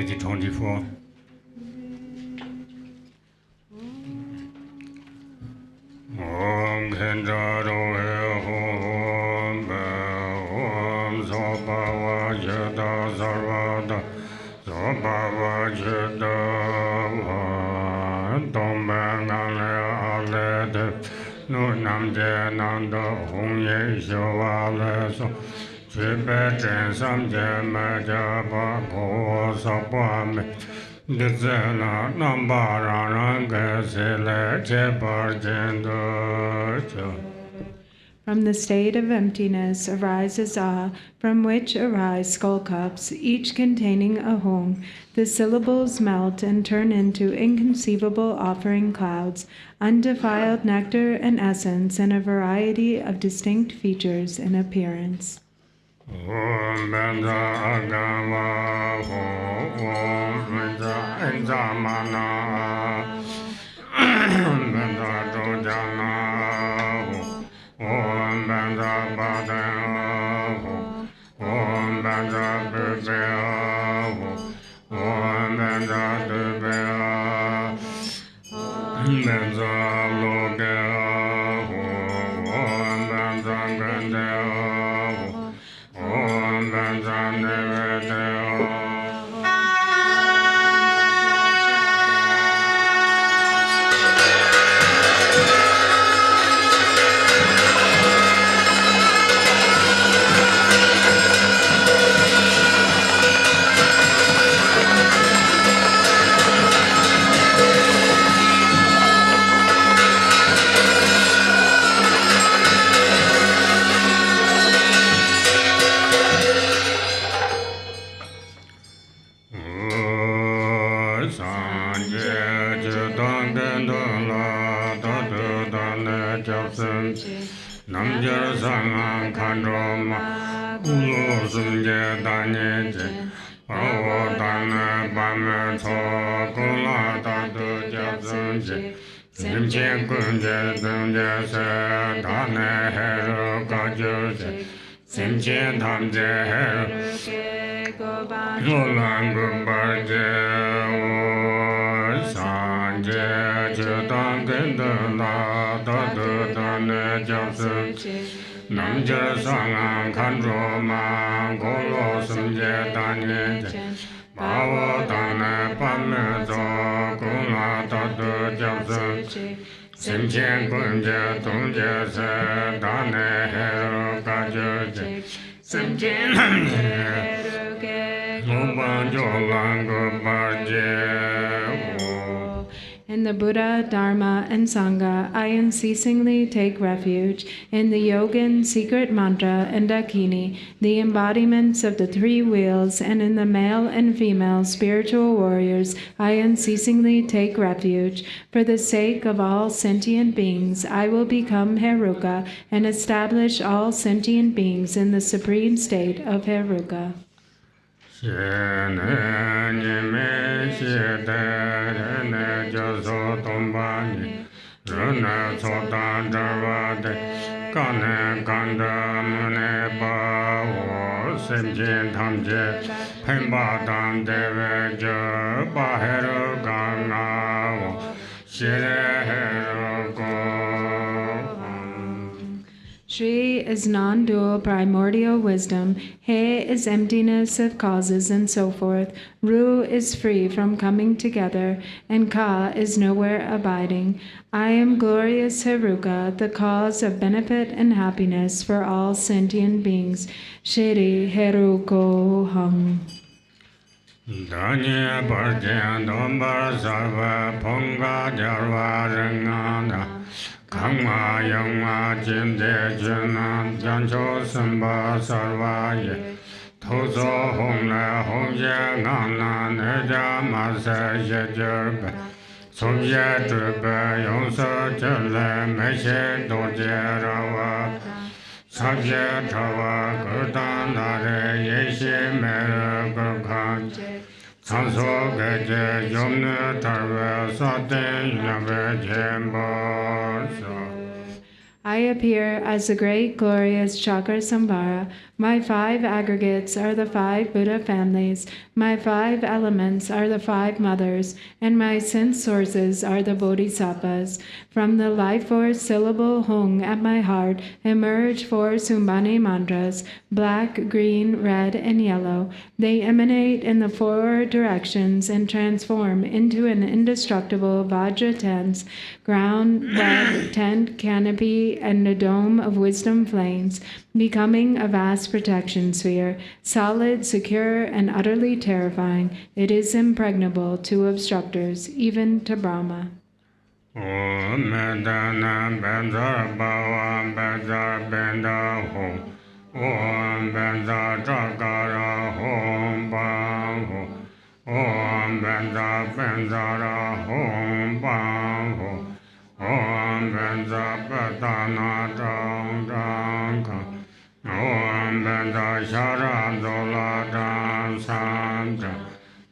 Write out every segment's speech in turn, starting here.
2024. Om Khyentse Om Sobhava Jeta Sarvada Sobhava Jeta Tombe Nale Alede Nunam Je Nanda Hong Ye Shova Leso Chibe Chen Sam Je Me Japa Ko Sapame Dizena Nambara Range Sele Chepar Jendo. From the state of emptiness arises Ah, from which arise skull cups, each containing a home. The syllables melt and turn into inconceivable offering clouds, undefiled nectar and essence, and a variety of distinct features in appearance. Om Benza Agama Om Benza Enzamana Benza Jojana Om Benza Badana Om Benza Bibea Om Benza Dubea Benza Logea Om Benza Gandea Om Benza Nevedea. Namjar Sangha Kandroma Ulo Sumje Danyeje Pavo Dana Palme Tho Kula Tatu Japsunje Simche Kunje Dunje Se Dane Heru Kajuje Simche Tamje Heru Ulan Gumbarje Sanje Chudan Gendana Tatu Dane Japsunje Namjar Sangha Kandroma Kolo Sumje Danyeje Pavo Dana Palme Tho Kula Tatu Japsunje Simche Kunje Dunje Se Dane Heru Kajuje Simche Heru Uban Jolan Gumbarje. In the Buddha, Dharma, and Sangha, I unceasingly take refuge. In the Yogin, secret mantra, and Dakini, the embodiments of the three wheels, and in the male and female spiritual warriors, I unceasingly take refuge. For the sake of all sentient beings, I will become Heruka and establish all sentient beings in the supreme state of Heruka. Shene Nime Shete Joso Tombani Rune Sotan Jarvade Kane Kanda Mune Pao Simjin Tamje Pemba Tam Deve Jo Baheru Gana Shire Heru Go. Shri is non-dual primordial wisdom, He is emptiness of causes and so forth, Ru is free from coming together, and Ka is nowhere abiding. I am glorious Heruka, the cause of benefit and happiness for all sentient beings. Shri Heruko Hum. Danye Parjan Dombar Sarva Ponga Jarva Rangana Kangma Yangma Jinde Juna Jancho Samba Sarvaye Tozo Homle Homye Ngana Neja Masa Yejerbe Sobye Drube Yonsa Jele Meshe Doje Rawa Sabye Trawa Gurdanare Yeshe Mere Gurkhan Sanso Geje Yomne Tarve Saten Yave Jembo. I appear as the great glorious Cakrasamvara. My 5 aggregates are the 5 Buddha families. My 5 elements are the 5 mothers, and my sense sources are the bodhisattvas. From the life force syllable Hung at my heart emerge 4 Sumbani mantras, black, green, red, and yellow. They emanate in the 4 directions and transform into an indestructible Vajra tent, ground, web, tent, canopy, and a dome of wisdom flames, becoming a vast protection sphere, solid, secure, and utterly terrifying. It is impregnable to obstructors, even to Brahma. Om Medana Benzar Bhava Benzar Benda Hum Om Benzar Chakara Hum Bam Hum Om Benzar Benzara Hum Bam Hum Om Benzar Patana Jang Jang Kang Om Benzar Shara Dola Jang San Jang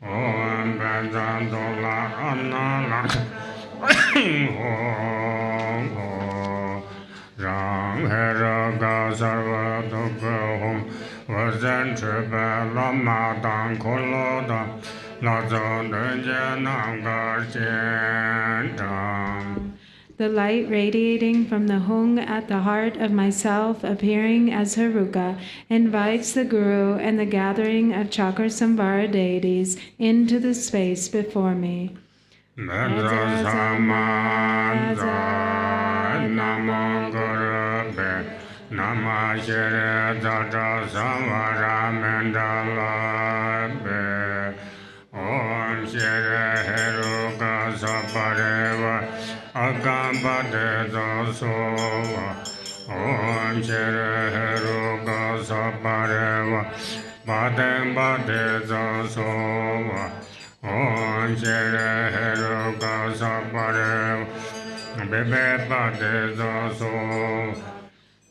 Om Benzar Dola Anna Hong Hong Rang Heraga Sarva Dukha Hong Vajan Tripa Lama Dan Koloda Lazon Denjanam Garchen Dang. The light radiating from the Hung at the heart of myself, appearing as Haruka, invites the Guru and the gathering of Cakrasamvara deities into the space before me. Medra Samanza Namo Guru Be Nama Shri Cakrasamvara Mandala Be Om Shri Heruka Sapareva Agambade Dasova Om Shri Heruka Sapareva Badem Bade Dasova Om Shri Heruka Sapareva Bebe Bade Dasova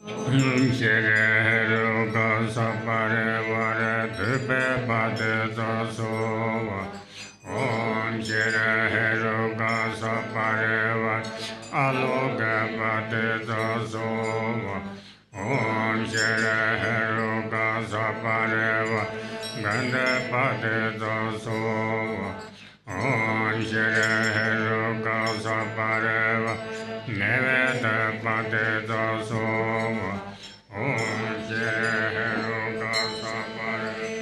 Om Shri Heruka Sapareva Bebe Bade Dasova Om Shri Heruka Sapareva Aloga Bade Dasova Om Shri Heruka Sapareva Ganda Bade Dasova Om Shri Heruka Sapareva Neveda Bade Dasova Om Shri Heruka Sapareva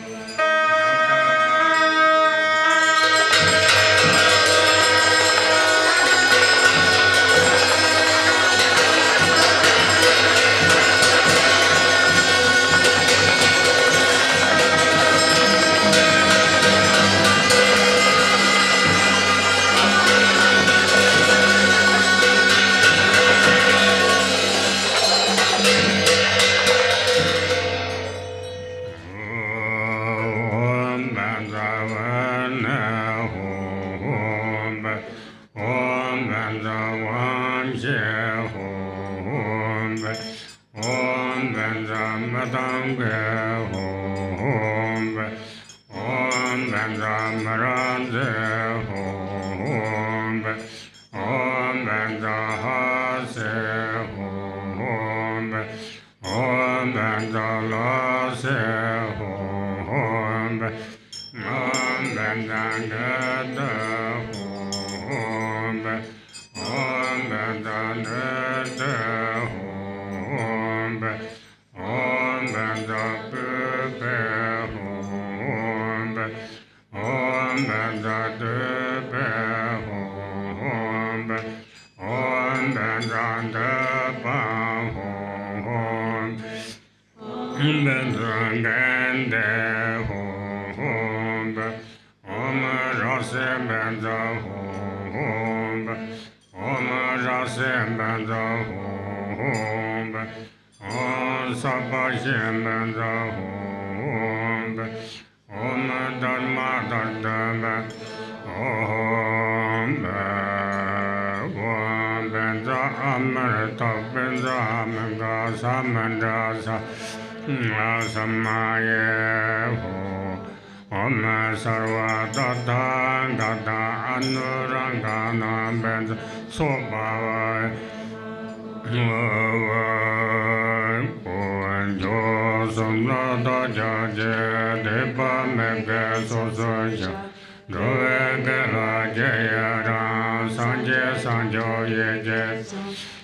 lineages.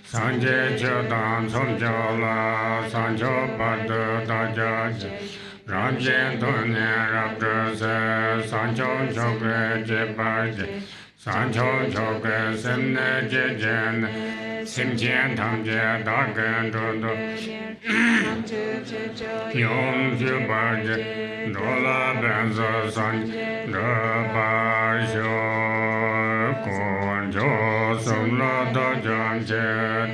Sanje Chodan Somjola, Sancho Badu Dajaji, Ramjen Dunya Rabdrose, Sancho Chokre Jebaji, Sancho Chokre Simne Jejen, Simchen Tamje Dagen Dodo, Yom Jubaji, Dola Benzo Sanj, Dobar Sho, Konjo Sumla Dojanche,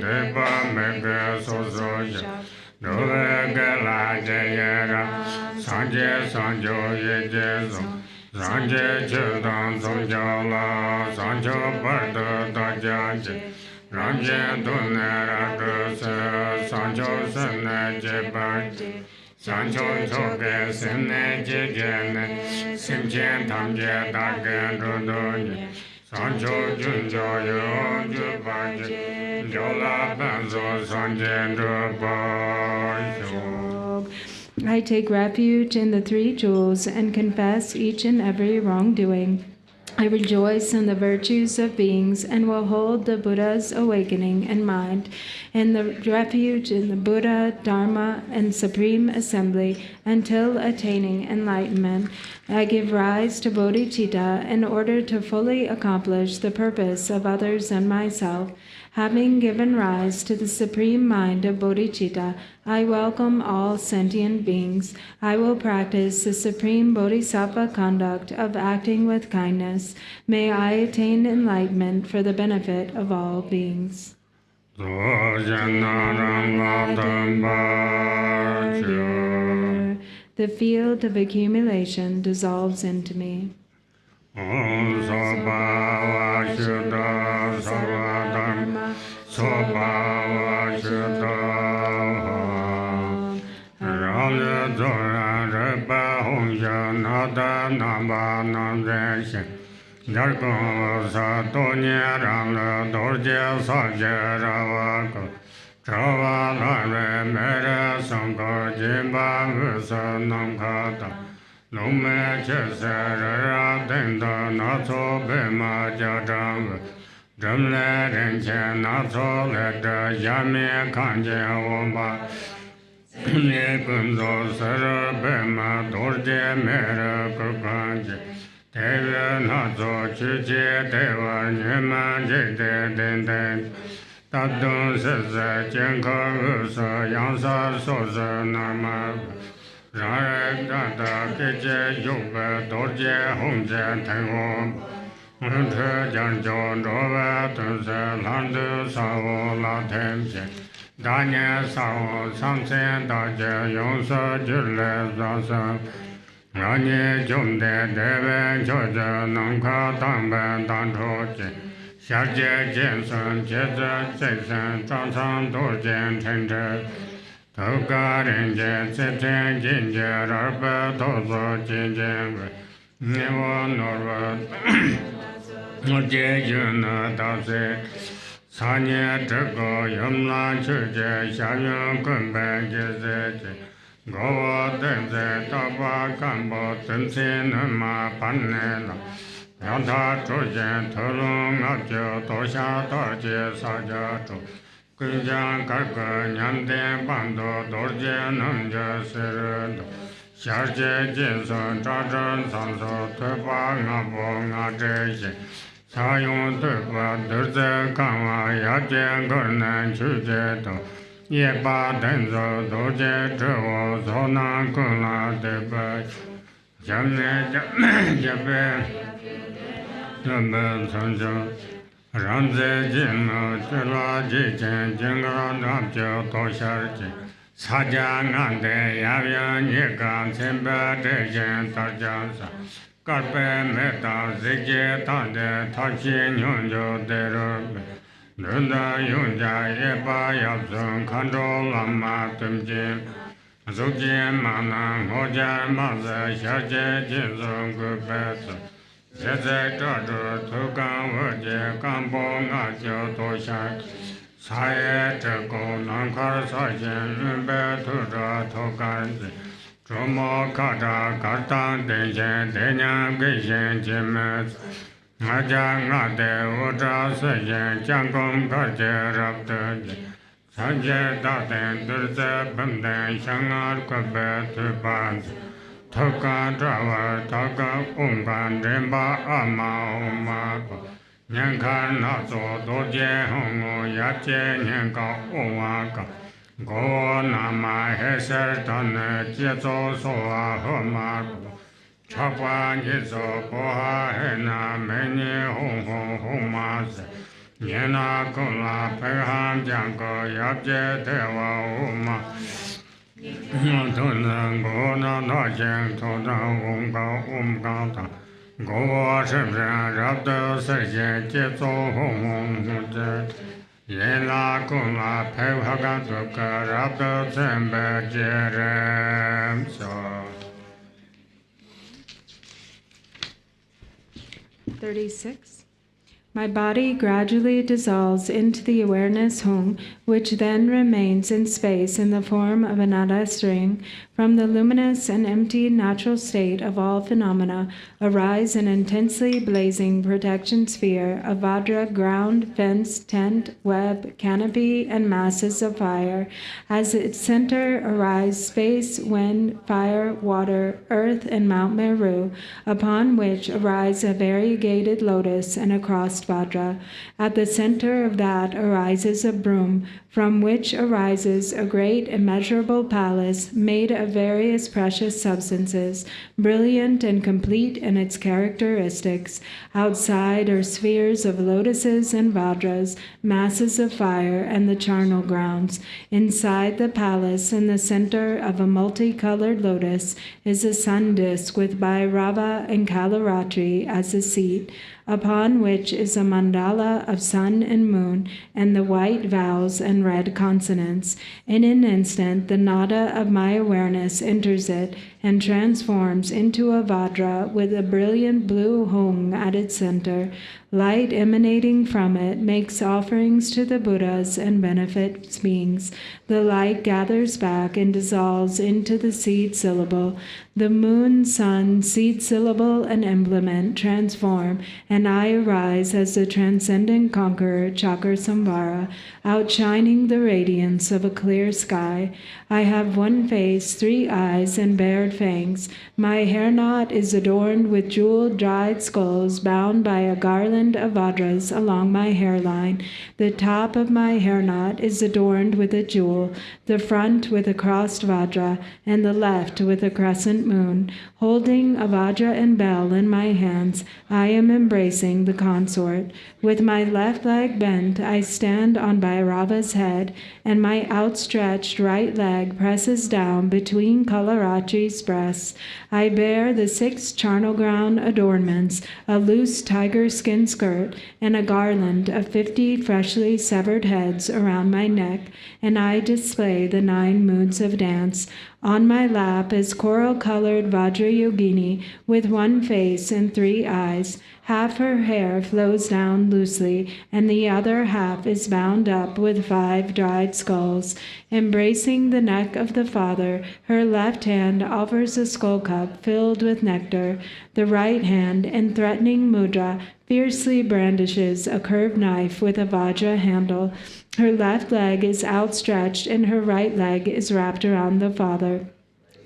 Deba Mega Sosoja, Dove Gala Jayera, Sanje Sanjo Yejezo, Sanje Childan Somjala, Sancho Bardo Dajanche, Ranje Dunera Grose, Sancho Sene Jebaji, Sancho Choke Sene Jejene, Simchen Tamje Dagen Rodoni, Sancho Junjo Yo Jubaji, Jola Benzo Sanje Drupon. I take refuge in the three jewels and confess each and every wrongdoing. I rejoice in the virtues of beings and will hold the Buddha's awakening in mind, in the refuge in the Buddha, Dharma, and Supreme Assembly until attaining enlightenment. I give rise to bodhicitta in order to fully accomplish the purpose of others and myself. Having given rise to the supreme mind of bodhicitta, I welcome all sentient beings. I will practice the supreme bodhisattva conduct of acting with kindness. May I attain enlightenment for the benefit of all beings. The field of accumulation dissolves into me. Om Sobhava Shuddha Sarvadharma Sobhava Shuddha Rāla Dhora Rīpa Hōngya Nāda Nāmbā Nāmdēshī Drikung Sato-nye Rāla Dorjee Sācē Rāvāka Trāvā Lārē Mērē Sāṅkā Jīmbā Vīsā Nāṅkhātā Lume Chese Rara Denda Natso Bema Jadam Drumle Rinchen Natso Leda Yami Kanje Womba Nikunzo Sara Bema Dorje Mera Kurkanje Teve Natso Chuchi Deva Nyema Jide Denden Tadun Sese Jenka Vusa Yansa Sosa Nama Rāra Gāta Kīche Yukpa Dorje Hōngche Tēngō Hōngche Jāngchō Rōvā Tūnse Lāndu Sāvō Lā Tēmche Dānyē Sāvō Sāmsē Dāche Yōngsā Jirlē Sāsā Rānyē Chōmdē Dēvē Chōche Nāngkā Tāmbē Tāntōche Shārche Jēnsān Chēsā Chēsān Tānsān Dorje Tēnchē Tokarinje Tsepchen Jinje Rarpa Tozo Jinje Nivo Norva Norje Yuna Dapse Sanye Triko Yumla Chuje Shavyun Kumbe Jizeche Gowa Tense Tapa Kambo Tense Numa Panela Yanta Chuje Tulung Abjo Tosha Torje Sajato Kunjan Karka Nyamde Bando Dorje Namja Serado Sharje Jinson Trajan Sanso Tepa Ngabo Ngadeshi Sayun Tepa Durze Kama Yaje Gurnan Chujeto Yepa Tenzo Dorje Trevo Zona Kula Tepa Jamne Jabe Jabe Sanjo Ramze Jino Chula Jichen Jingra Namcho Tosharchi Saja Ngande Yavya Nika Simba Dejen Tarjansa Karpe Meta Zikye Tande Tachi Nyonjo Derube Nunda Yunja Yepa Yapsun Kandro Lama Tumjim Zukje Mana Hojar Maza Sharje Jinsun Gupetsu Zeze Tadu Tukan Vaje Kampo Ngakyo Toshak Saye Teko Nankar Sajen Nube Tuda Tokanzi Trumo Kata Kartan Dejen Denya Gishen Jimet Ajangate Utra Sayan Jangum Kaje Rapte Sanje Daten Durte Bamden Shangar Kabe Tupan Toka Drawa Toka Ungan Rimba Ama Uma Nyankan Nazo Doje Hongo Yache Nyanka Uwaka Go Nama Heser Tane Jezo Soa Homa Chakwa Nizo Poha Hena Meni Hong Hong Hong Mas Yena Kula Pehan Janko Yapje Tewa Uma Tuna Gona Najen Tona Unga Ta Go Shibran Rabda Serje Jezo Hong Hong Hong Yena Kula Peha Tuka Rabda Zembe Jerem So 36. My body gradually dissolves into the awareness Hung, which then remains in space in the form of another string. From the luminous and empty natural state of all phenomena arise an intensely blazing protection sphere of Vajra, ground, fence, tent, web, canopy, and masses of fire. As its center arise space, wind, fire, water, earth, and Mount Meru, upon which arise a variegated lotus and a crossed Vajra. At the center of that arises a broom, from which arises a great immeasurable palace made of various precious substances, brilliant and complete in its characteristics. Outside are spheres of lotuses and vajras, masses of fire, and the charnel grounds. Inside the palace, in the center of a multicolored lotus, is a sun disk with Bhairava and Kalaratri as a seat, upon which is a mandala of sun and moon, and the white vowels and red consonants. In an instant, the nada of my awareness enters it and transforms into a vajra with a brilliant blue hung at its center. Light emanating from it makes offerings to the Buddhas and benefits beings. The light gathers back and dissolves into the seed syllable. The moon, sun, seed syllable, and implement transform, and I arise as the transcendent conqueror Cakrasamvara, outshining the radiance of a clear sky. I have one face, 3 eyes, and bared fangs. My hair knot is adorned with jeweled dried skulls bound by a garland of vajras along my hairline. The top of my hair knot is adorned with a jewel, the front with a crossed vajra, and the left with a crescent moon. Holding a vajra and bell in my hands, I am embracing the consort. With my left leg bent, I stand on Bhairava's head, and my outstretched right leg presses down between Kalaratri's breasts. I bear the 6 charnel ground adornments, a loose tiger skin skirt, and a garland of 50 freshly severed heads around my neck, and I display the 9 moods of dance. On my lap is coral-colored Vajrayogini with 1 face and 3 eyes. Half her hair flows down loosely, and the other half is bound up with 5 dried skulls. Embracing the neck of the father, her left hand offers a skull cup filled with nectar. The right hand, in threatening mudra, fiercely brandishes a curved knife with a vajra handle. Her left leg is outstretched, and her right leg is wrapped around the father.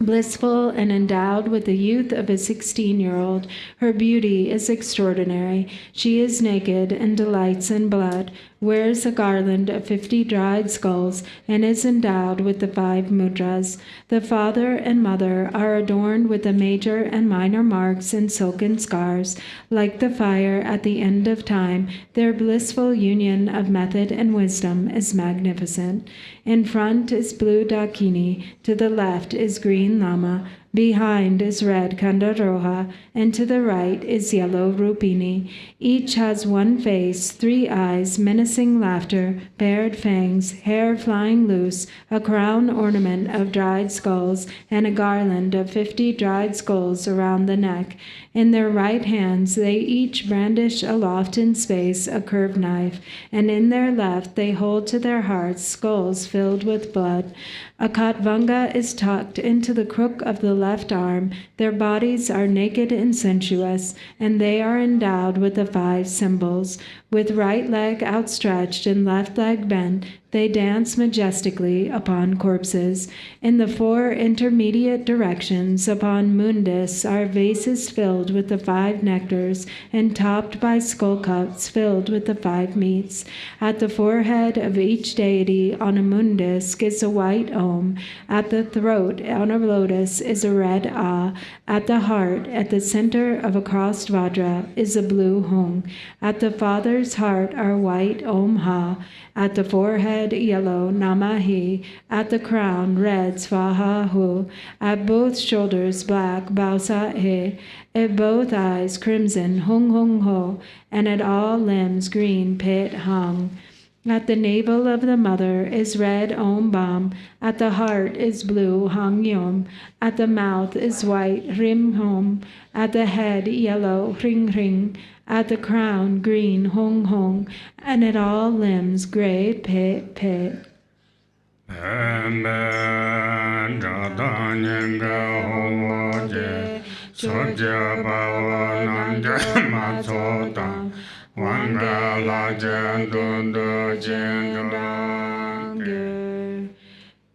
Blissful and endowed with the youth of a 16-year-old, her beauty is extraordinary. She is naked and delights in blood, wears a garland of 50 dried skulls, and is endowed with the 5 mudras. The father and mother are adorned with the major and minor marks and silken scars. Like the fire at the end of time, their blissful union of method and wisdom is magnificent. In front is blue Dakini, to the left is green Lama, behind is red Kandaroha, and to the right is yellow Rupini. Each has 1 face, 3 eyes, menacing laughter, bared fangs, hair flying loose, a crown ornament of dried skulls, and a garland of 50 dried skulls around the neck. In their right hands they each brandish aloft in space a curved knife, and in their left they hold to their hearts skulls filled with blood. A katvanga is tucked into the crook of the left arm. Their bodies are naked and sensuous, and they are endowed with the 5 symbols. With right leg outstretched and left leg bent, they dance majestically upon corpses. In the 4 intermediate directions upon Mundus are vases filled with the 5 nectars and topped by skull cups filled with the 5 meats. At the forehead of each deity on a Mundus is a white Om. At the throat on a lotus is a red A. At the heart, at the center of a crossed Vajra, is a blue Hung. At the father's heart are white Om Ha. At the forehead, yellow Namahi. At the crown, red Svaha Hu. At both shoulders, black Bausa He. At both eyes, crimson Hung Hung Ho. And at all limbs, green Pit Hung. At the navel of the mother is red Om Bam. At the heart is blue Hang Yom. At the mouth is white Rim Hom. At the head, yellow Ring Ring. At the crown, green Hong Hong. And at all limbs, gray Pit Pit.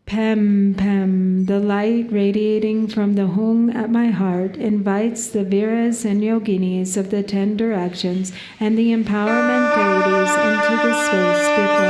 Pem, pem, the light radiating from the Hung at my heart invites the Viras and Yoginis of the 10 directions and the empowerment deities into the space before me.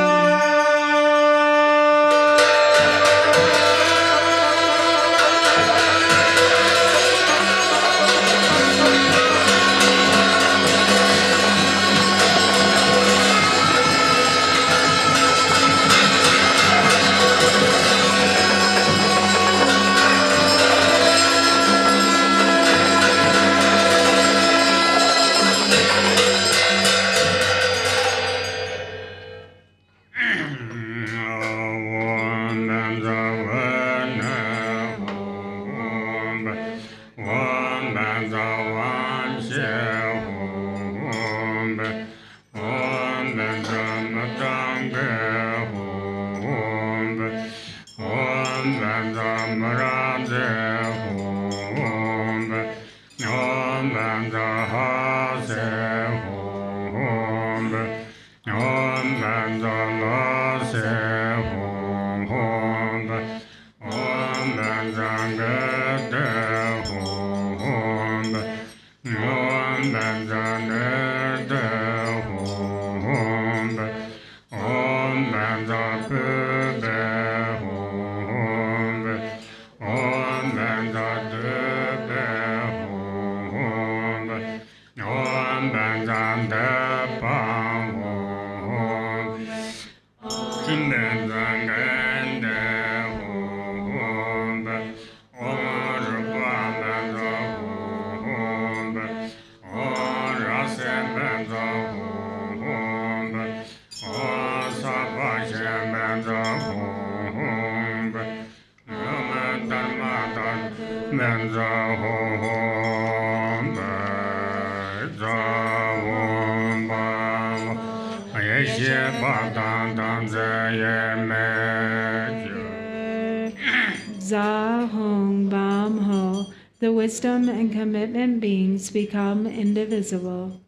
Zahong Bam Ho, the wisdom and commitment beings become indivisible.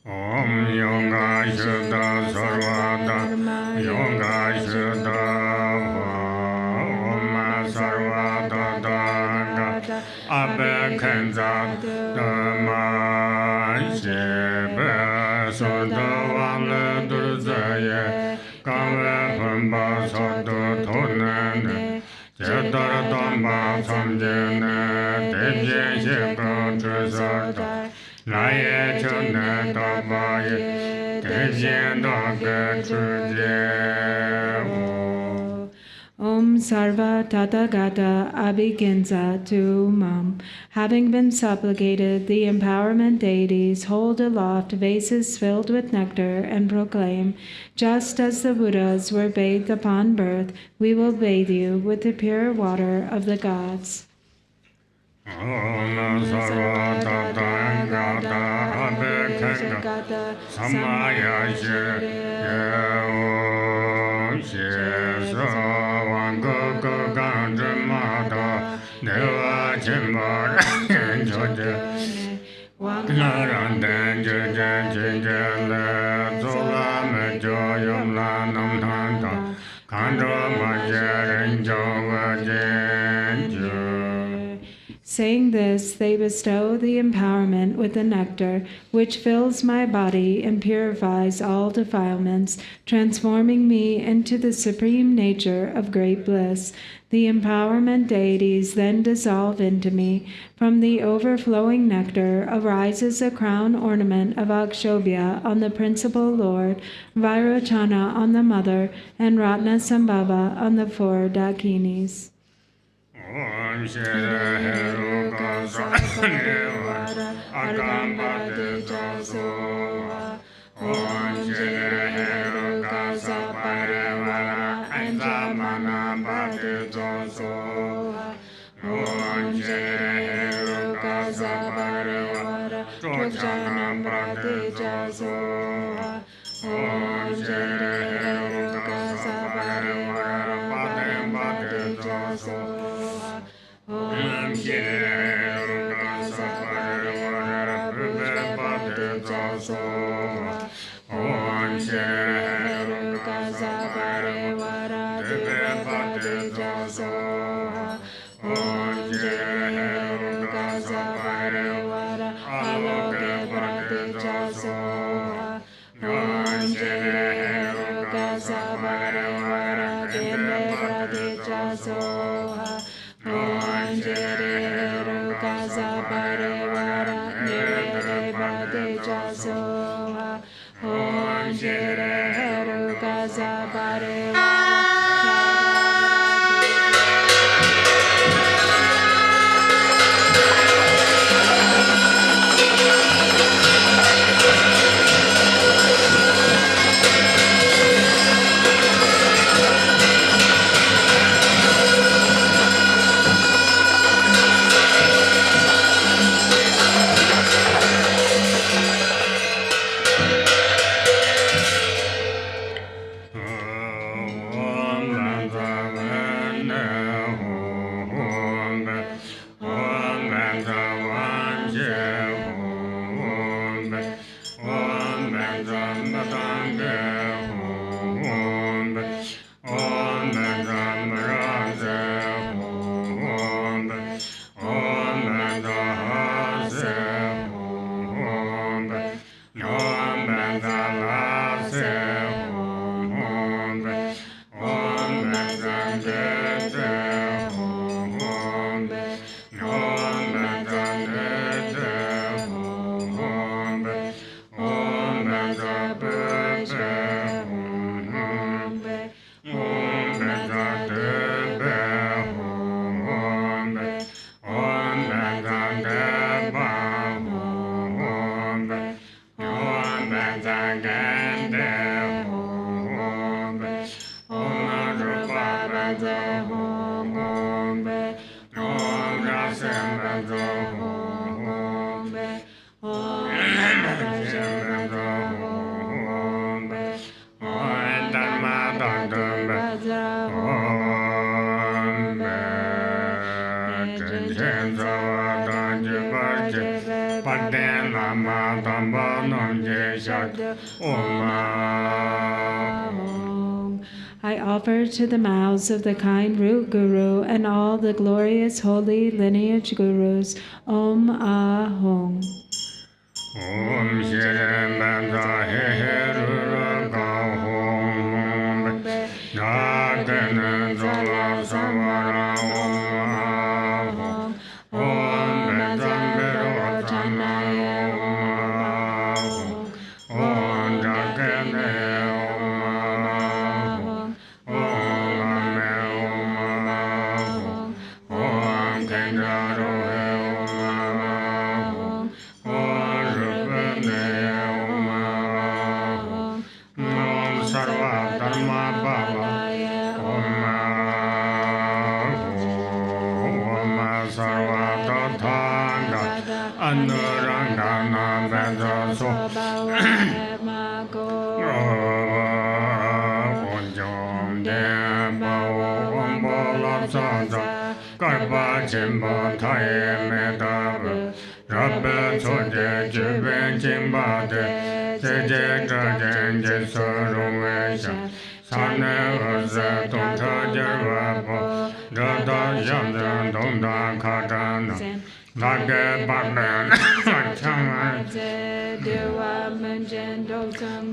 Om Yoga Shuddha Sarvada Yoga Shuddha Om Sarvada Daga Abbe Khyentse Dhamma Shebe Sodha Wale Durzaye Kave Pamba Sodha Thonane Chedara Dhamma Samjene Debye Shebe Trisarda Laye Chune Tabaye Debye Dage Truje Om Sarva Tathagata Abhiginsa Tu Mam. Having been supplicated, the empowerment deities hold aloft vases filled with nectar and proclaim, just as the Buddhas were bathed upon birth, we will bathe you with the pure water of the gods. Om Sarva Tathagata Abhiginsa Samaya She Go Go Gandra Mata Deva Narandan Jajan Jinjala Zulama Joyum Lanam Tanta Kandra Majaran Jova Janju. Saying this, they bestow the empowerment with the nectar, which fills my body and purifies all defilements, transforming me into the supreme nature of great bliss. The empowerment deities then dissolve into me. From the overflowing nectar arises a crown ornament of Akshobhya on the principal lord, Vairochana on the mother, and Ratnasambhava on the 4 Dakinis. Om Shira Heru Kasanevara Agambade Jasoha. Om Shira Heru Kasaparevara Anjamana Bade Jasoha. Om Shira Heru Kasaparevara Trojana Bade Jasoha. Om Shira Heru Kasaparevara Bade Bade Jasoha. Om Shira Kasaparevara Bade Jasoha. Om Shira Kasaparevara Bade Jasoha. Om Shira Kasaparevara Aloke Bade Jasoha. Om Shira Kasaparevara Kende Bade Jasoha. Om Shira Kasaparevara Nirede Bade Jasoha. Om Shira Kasaparevara I offer to the mouths of the kind root guru and all the glorious holy lineage gurus, Om Ahong. Om Shri Manda Heru Gahom Nagan Zola Samara Om Ahong Om Medambero Tanaya Om Ahong Om Jagane Om Ahong Om Ame Om Ahong Om Kendaro Om Ahong Om Sarva Dharma Baba Om Sarva Tathanga Anurangana Veda So Om Deva Om Bola Sada Karpa Chimba Thai Medava Rabbe Soje Jiben Jimbade Jeje Jajen Jesu Rumesha Sane Uze Tonta Jerwabo Dada Yamjan Donda Katana Nage Batman Chama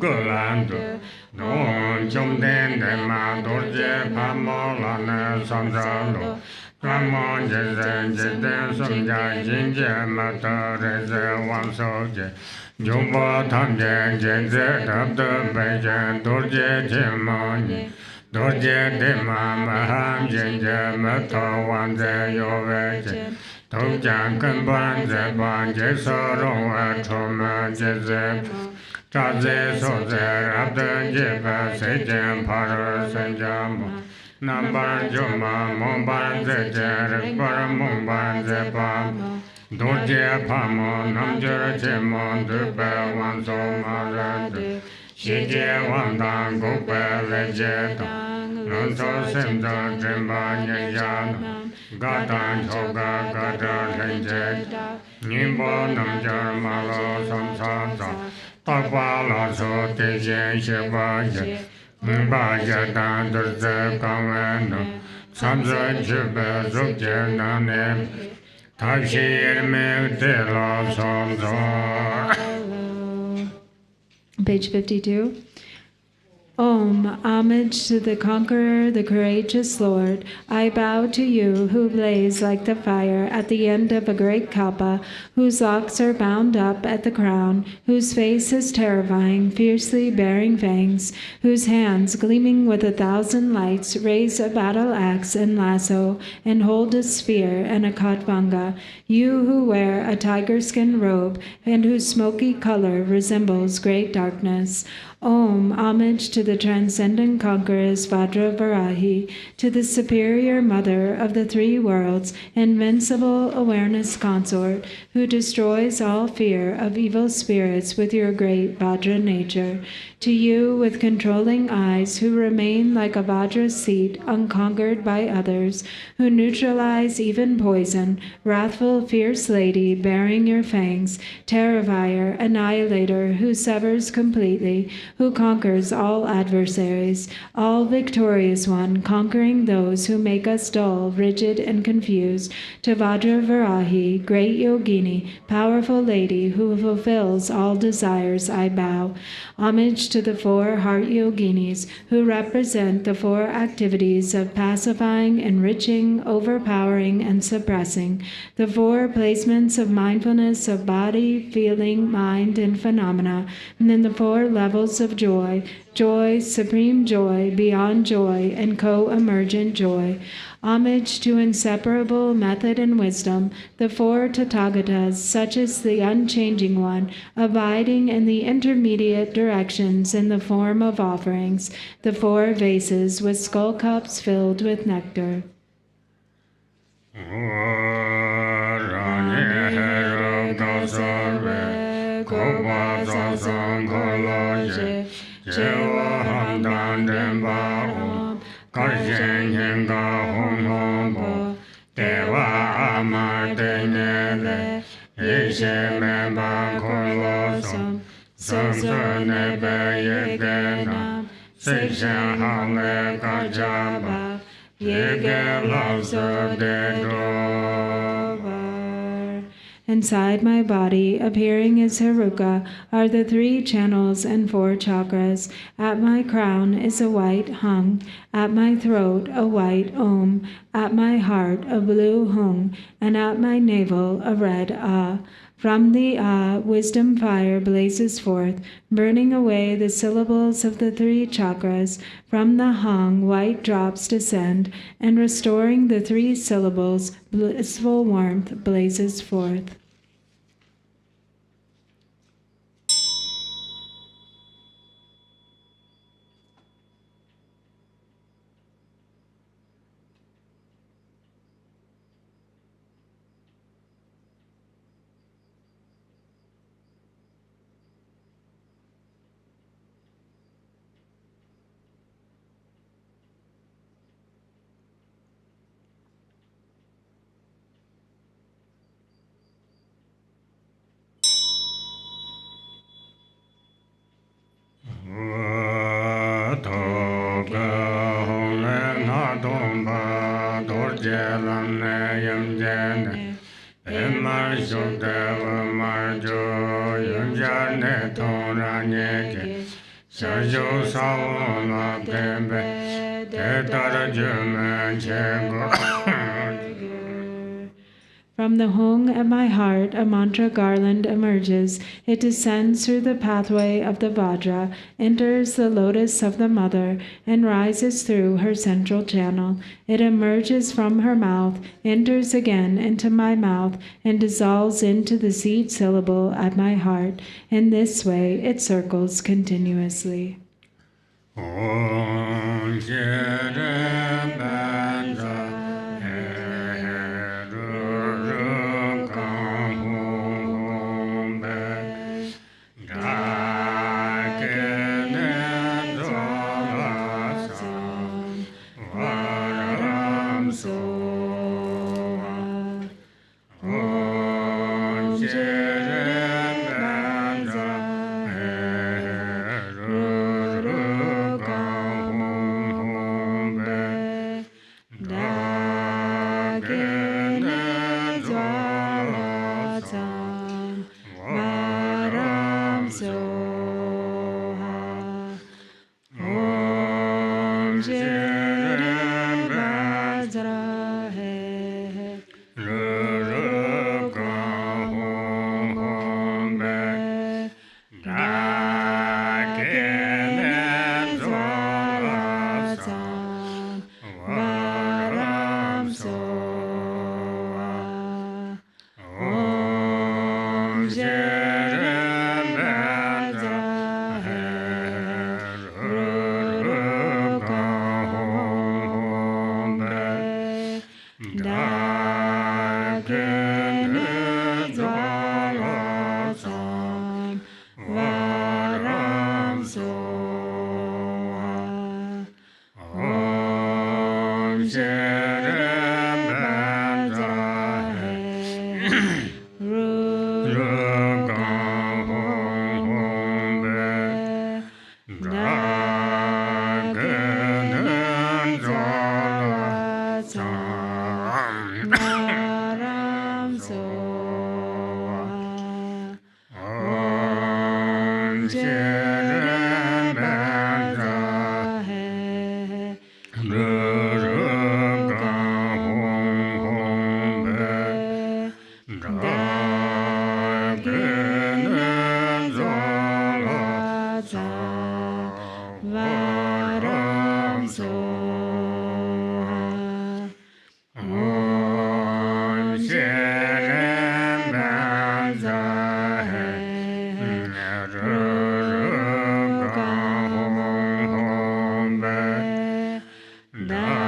Gulandu Don Jumden Dema Dorje Pamolane Sanjalo Ramon Jezen Jeden Sumja Jinje Mata Reze Wansoje Jumbo Tamje Jenze Dabda Bejen Dorje Jemani Dorje Dema Maham Jenje Mata Wanze Yoveje Tokjan Kanban Zeban Jesorong Atoma Jeze Chaze Soze Rabda Jeba Sejen Para Senjamo Nambar Joma Momban Zejer Paramumban Zepam Dorje Pamo Namjer Chemon Dupe Wanso Marad Shije Wandan Gope Lejetan Nonso Semda Jemba Nyayana Gatan Choga Gata Lenjet Nimbo Namjar Malo Samsata Takwa So Tejen Shebaje Mbaja Dan Durze Kameno Samsa Jube Zubje Nane Tashir Me Tela Samsa. Page 52. Om, homage to the conqueror, the courageous Lord. I bow to you who blaze like the fire at the end of a great kappa, whose locks are bound up at the crown, whose face is terrifying, fiercely bearing fangs, whose hands, gleaming with 1,000 lights, raise a battle axe and lasso, and hold a spear and a katvanga. You who wear a tiger skin robe, and whose smoky color resembles great darkness. Om, homage to the transcendent conquerors Vajravarahi, to the superior mother of the three worlds, invincible awareness consort, who destroys all fear of evil spirits with your great Vajra nature. To you with controlling eyes, who remain like a Vajra seat, unconquered by others, who neutralize even poison, wrathful, fierce lady, bearing your fangs, Terrifier, annihilator, who severs completely, who conquers all adversaries, all victorious one, conquering those who make us dull, rigid, and confused. To Vajravarahi, great yogini, powerful lady, who fulfills all desires, I bow. Homage to the 4 heart yoginis, who represent the 4 activities of pacifying, enriching, overpowering, and suppressing, the 4 placements of mindfulness of body, feeling, mind, and phenomena, and then the 4 levels of joy, joy, supreme joy, beyond joy, and co-emergent joy. Homage to inseparable method and wisdom, the 4 Tathagatas, such as the unchanging one, abiding in the intermediate directions in the form of offerings, the 4 vases with skull cups filled with nectar. Garchen Yenga Hong Hong Bo Dewa Amar Denele Ishe Memba Kolosum Sumsu Nebe Yegena Sekshen Hamle Kajaba Yege Lobso De Dover. Inside my body, appearing as Haruka, are the 3 channels and 4 chakras. At my crown is a white hung, at my throat a white om, at my heart a blue hung, and at my navel a red ah. From the ah, wisdom fire blazes forth, burning away the syllables of the 3 chakras. From the hung, white drops descend, and restoring the 3 syllables, blissful warmth blazes forth. Jalam Nayam Jane, Emar Shudeva Marjo, Yunjane Toranye, Sajo Savona Tembe, Tetara Juman Chego. From the hung of my heart, a mantra garland emerges. It descends through the pathway of the Vajra, enters the lotus of the mother, and rises through her central channel. It emerges from her mouth, enters again into my mouth, and dissolves into the seed syllable at my heart. In this way, it circles continuously. Om Da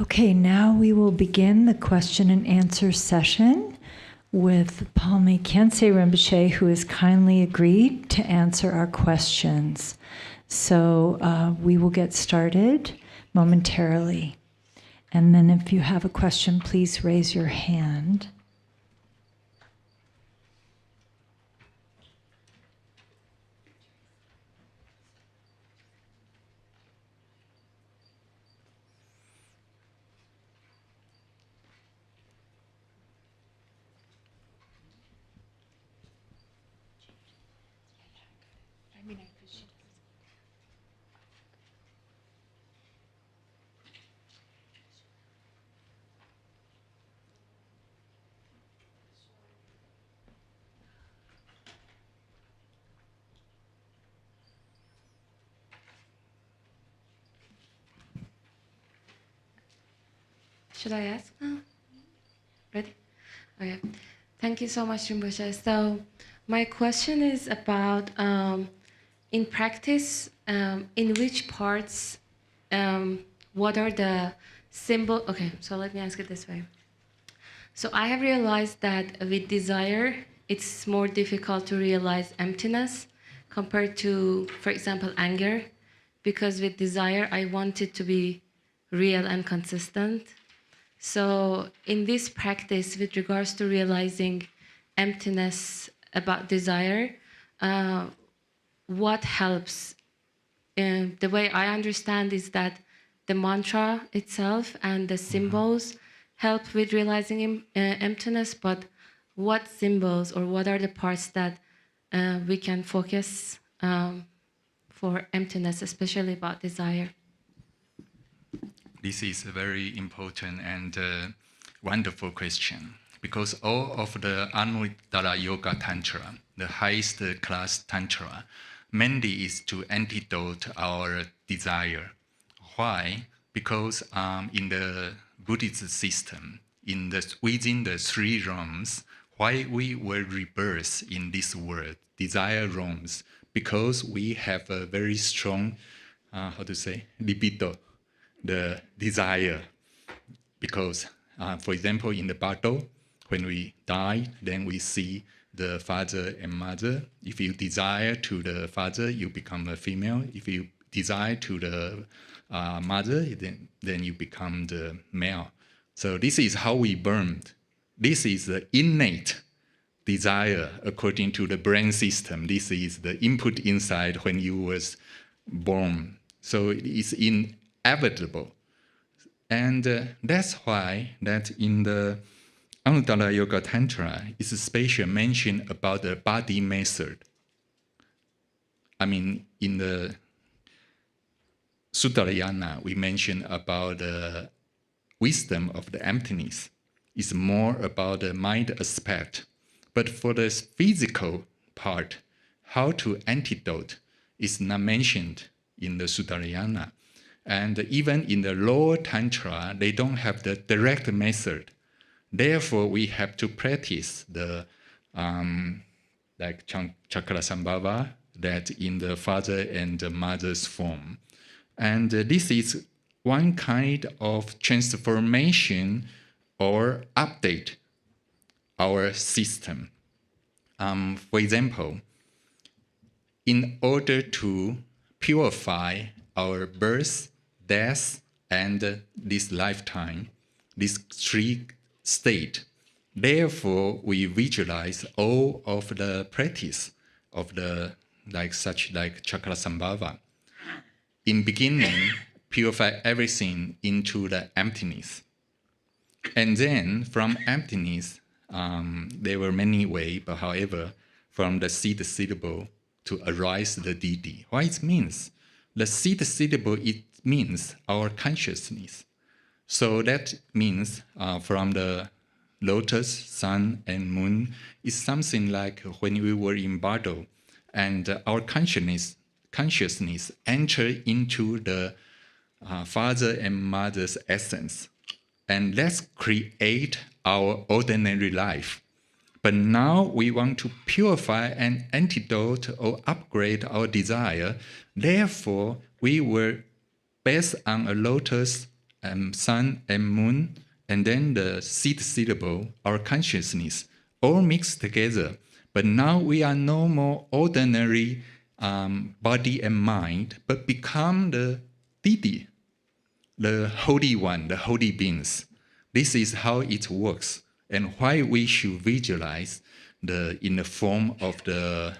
Okay, now we will begin the question and answer session with Palme Khyentse Rinpoche, who has kindly agreed to answer our questions. So we will get started momentarily. And then if you have a question, please raise your hand. Should I ask now? Ready? Okay. Thank you so much, Rinpoche. So my question is about, in practice, in which parts, what are the symbol? Okay, so let me ask it this way. So I have realized that with desire, it's more difficult to realize emptiness compared to, for example, anger, because with desire, I want it to be real and consistent. So in this practice, with regards to realizing emptiness about desire, what helps? The way I understand is that the mantra itself and the symbols help with realizing emptiness, but what symbols or what are the parts that we can focus for emptiness, especially about desire? This is a very important and wonderful question, because all of the Mandala Yoga Tantra, the highest class Tantra, mainly is to antidote our desire. Why? Because in the Buddhist system, within the three realms, why we were rebirth in this world, desire realms, because we have a very strong, libido, the desire. Because, for example, in the battle, when we die, then we see the father and mother. If you desire to the father, you become a female. If you desire to the mother, then you become the male. So this is how we burned. This is the innate desire according to the brain system. This is the input inside when you was born. So it is inevitable. And that's why that in the Mandala Yoga Tantra is a special mention about the body method. I mean, in the Sutrayana, we mention about the wisdom of the emptiness. It's more about the mind aspect. But for the physical part, how to antidote is not mentioned in the Sutrayana. And even in the lower Tantra, they don't have the direct method. Therefore, we have to practice the like Cakrasamvara, that in the father and the mother's form. And this is one kind of transformation or update our system. For example, in order to purify our birth, death, and this lifetime, this three state, therefore we visualize all of the practice of the like Cakrasamvara. In beginning, purify everything into the emptiness. And then from emptiness, there were many ways, but however, from the seed syllable to arise the deity. What it means? The seed syllable, it means our consciousness. So that means from the lotus, sun, and moon is something like when we were in battle, and our consciousness enter into the father and mother's essence. And let's create our ordinary life. But now we want to purify and antidote or upgrade our desire. Therefore, we were based on a lotus sun and moon, and then the seed syllable, our consciousness, all mixed together. But now we are no more ordinary body and mind, but become the deity, the Holy One, the holy beings. This is how it works, and why we should visualize in the form of the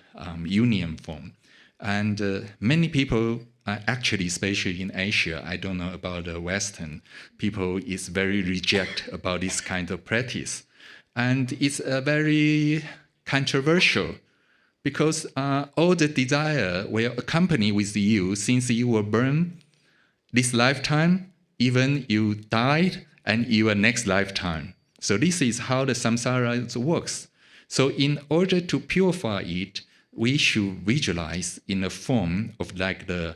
union form. And many people, actually, especially in Asia, I don't know about the Western, people is very reject about this kind of practice. And it's very controversial, because all the desire will accompany with you since you were born this lifetime, even you died, and your next lifetime. So this is how the samsara works. So in order to purify it, we should visualize in the form of like the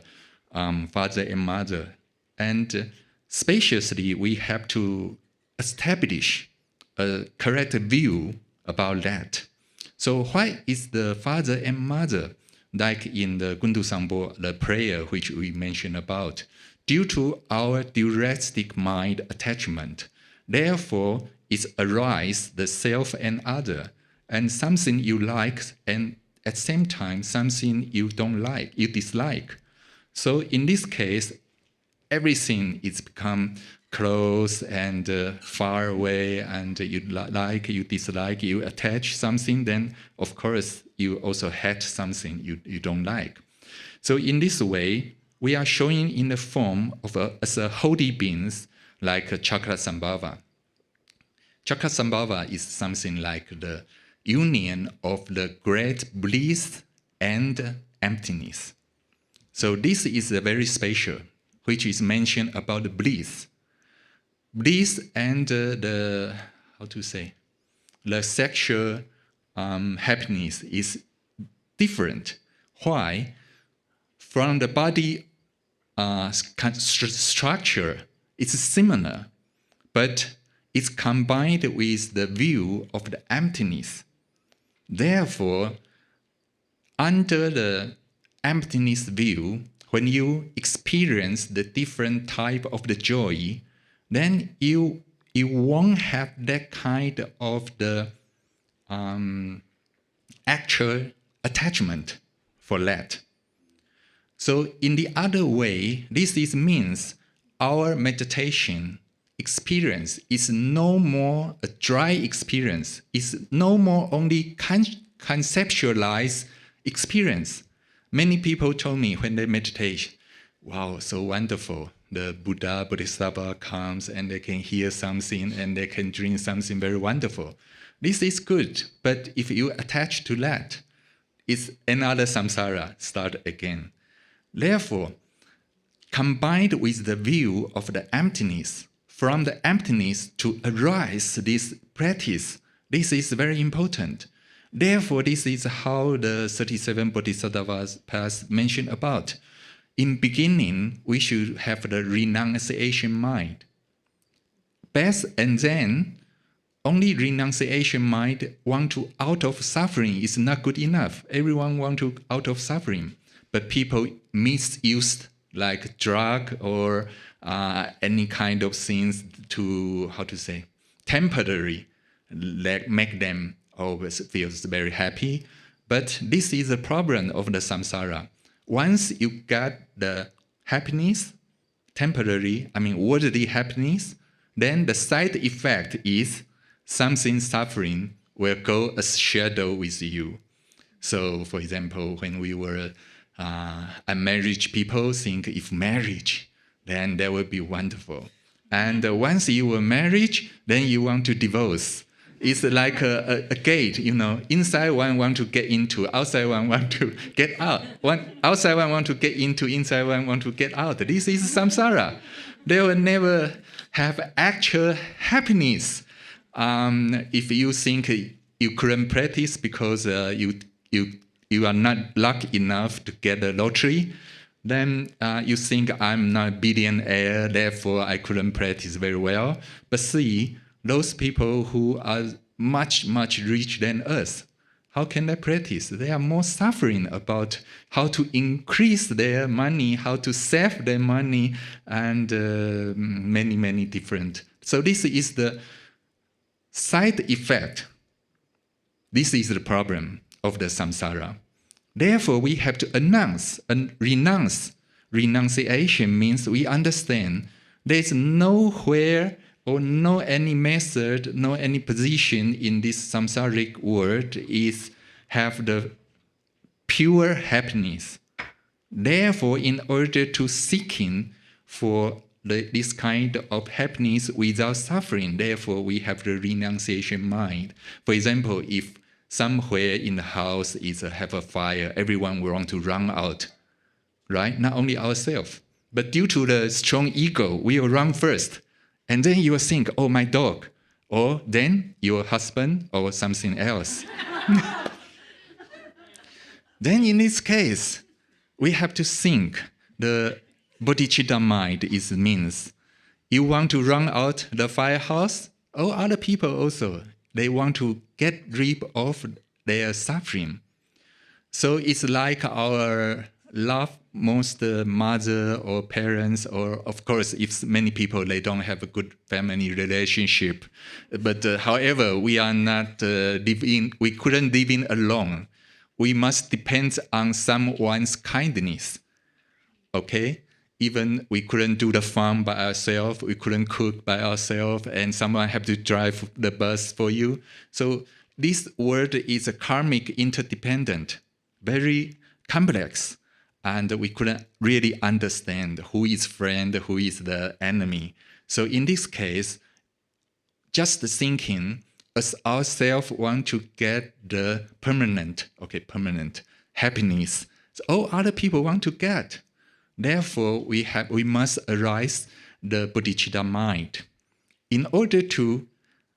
father and mother. And spaciously, we have to establish a correct view about that. So why is the father and mother, like in the Gundu Sambo, the prayer which we mentioned about, due to our dualistic mind attachment, therefore it arises the self and other, and something you like, and at the same time something you don't like, you dislike. So in this case, everything is become close and far away, and you like, you dislike, you attach something, then of course you also hate something you don't like. So in this way, we are showing in the form of as a holy beings like Cakrasamvara. Cakrasamvara is something like the union of the great bliss and emptiness. So this is a very special, which is mentioned about the bliss. Bliss and the sexual happiness is different. Why? From the body structure, it's similar, but it's combined with the view of the emptiness. Therefore, under the emptiness view, when you experience the different type of the joy, then you won't have that kind of the actual attachment for that. So in the other way, this means our meditation experience is no more a dry experience. It's no more only conceptualized experience. Many people told me when they meditate, wow, so wonderful. The Buddha, Bodhisattva comes and they can hear something and they can drink something very wonderful. This is good, but if you attach to that, it's another samsara start again. Therefore, combined with the view of the emptiness, from the emptiness to arise this practice, this is very important. Therefore, this is how the 37 Bodhisattvas path mentioned about. In beginning, we should have the renunciation mind. Best, and then only renunciation mind want to out of suffering is not good enough. Everyone want to out of suffering, but people misuse like drug or any kind of things to temporary, like make them always feels very happy. But this is the problem of the samsara. Once you get the happiness, temporary, worldly happiness, then the side effect is something suffering will go as shadow with you. So, for example, when we were unmarried people think if marriage, then that would be wonderful. And once you were married, then you want to divorce. It's like a gate, Inside one want to get into, outside one want to get out. Outside one want to get into, inside one want to get out. This is samsara. They will never have actual happiness. If you think you couldn't practice because you are not lucky enough to get the lottery, then you think I'm not a billionaire, therefore I couldn't practice very well. But see, those people who are much, much richer than us, How can they practice? They are more suffering about how to increase their money, how to save their money, and many, many different. So this is the side effect. This is the problem of the samsara. Therefore, we have to announce and renounce. Renunciation means we understand there's nowhere or no any method, no any position in this samsaric world is have the pure happiness. Therefore, in order to seeking for this kind of happiness without suffering, therefore we have the renunciation mind. For example, if somewhere in the house have a fire, everyone will want to run out, right? Not only ourselves, but due to the strong ego, we will run first. And then you will think, oh, my dog, or then your husband, or something else. Then in this case, we have to think the bodhicitta mind means you want to run out the firehouse, or other people also, they want to get rid of their suffering. So it's like our love most mother or parents, or of course, if many people, they don't have a good family relationship. But however, we are not we couldn't live in alone. We must depend on someone's kindness, okay? Even we couldn't do the farm by ourselves, we couldn't cook by ourselves, and someone have to drive the bus for you. So this world is a karmic interdependent, very complex. And we couldn't really understand who is friend, who is the enemy. So in this case, just thinking as ourselves want to get the permanent happiness. So all other people want to get. Therefore, we must arise the bodhicitta mind. In order to,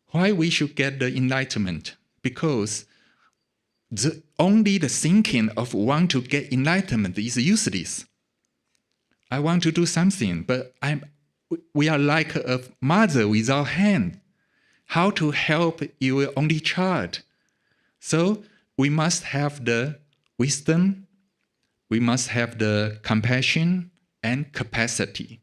why we should get the enlightenment? Because only the thinking of want to get enlightenment is useless. I want to do something, but we are like a mother without hand. How to help your only child? So we must have the wisdom, we must have the compassion and capacity.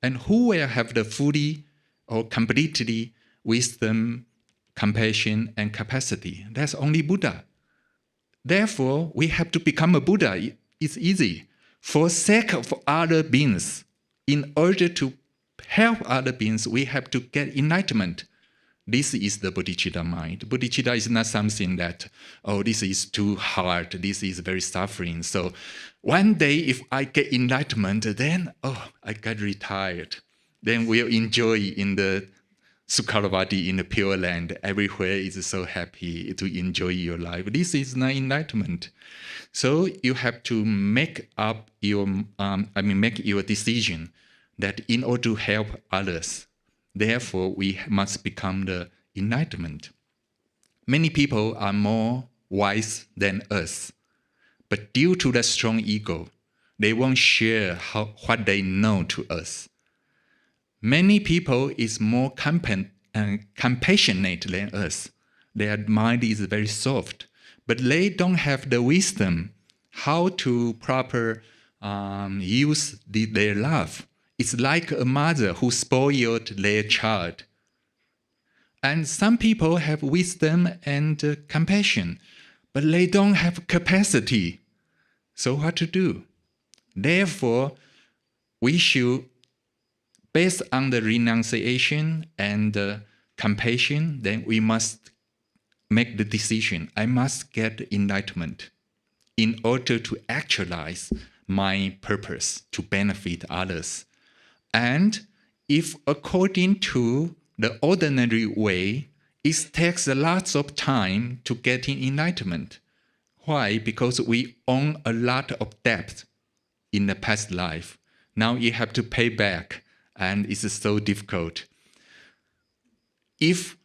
And who will have the fully or completely wisdom, compassion, and capacity? That's only Buddha. Therefore, we have to become a Buddha. It's easy. For sake of other beings, in order to help other beings, we have to get enlightenment. This is the bodhicitta mind. Bodhicitta is not something that, oh, this is too hard, this is very suffering. So one day if I get enlightenment, then, oh, I get retired. Then we'll enjoy in the Sukharavati in the Pure Land. Everywhere is so happy to enjoy your life. This is not enlightenment. So you have to make up your, make your decision that in order to help others, therefore we must become the enlightenment. Many people are more wise than us, but due to the strong ego, they won't share what they know to us. Many people is more compassionate than us. Their mind is very soft, but they don't have the wisdom how to proper use their love. It's like a mother who spoiled their child. And some people have wisdom and compassion, but they don't have capacity. So what to do? Therefore, we should, based on the renunciation and compassion, then we must make the decision. I must get enlightenment in order to actualize my purpose to benefit others. And if according to the ordinary way, it takes lots of time to getting enlightenment. Why? Because we own a lot of debt in the past life. Now you have to pay back, and it's so difficult. If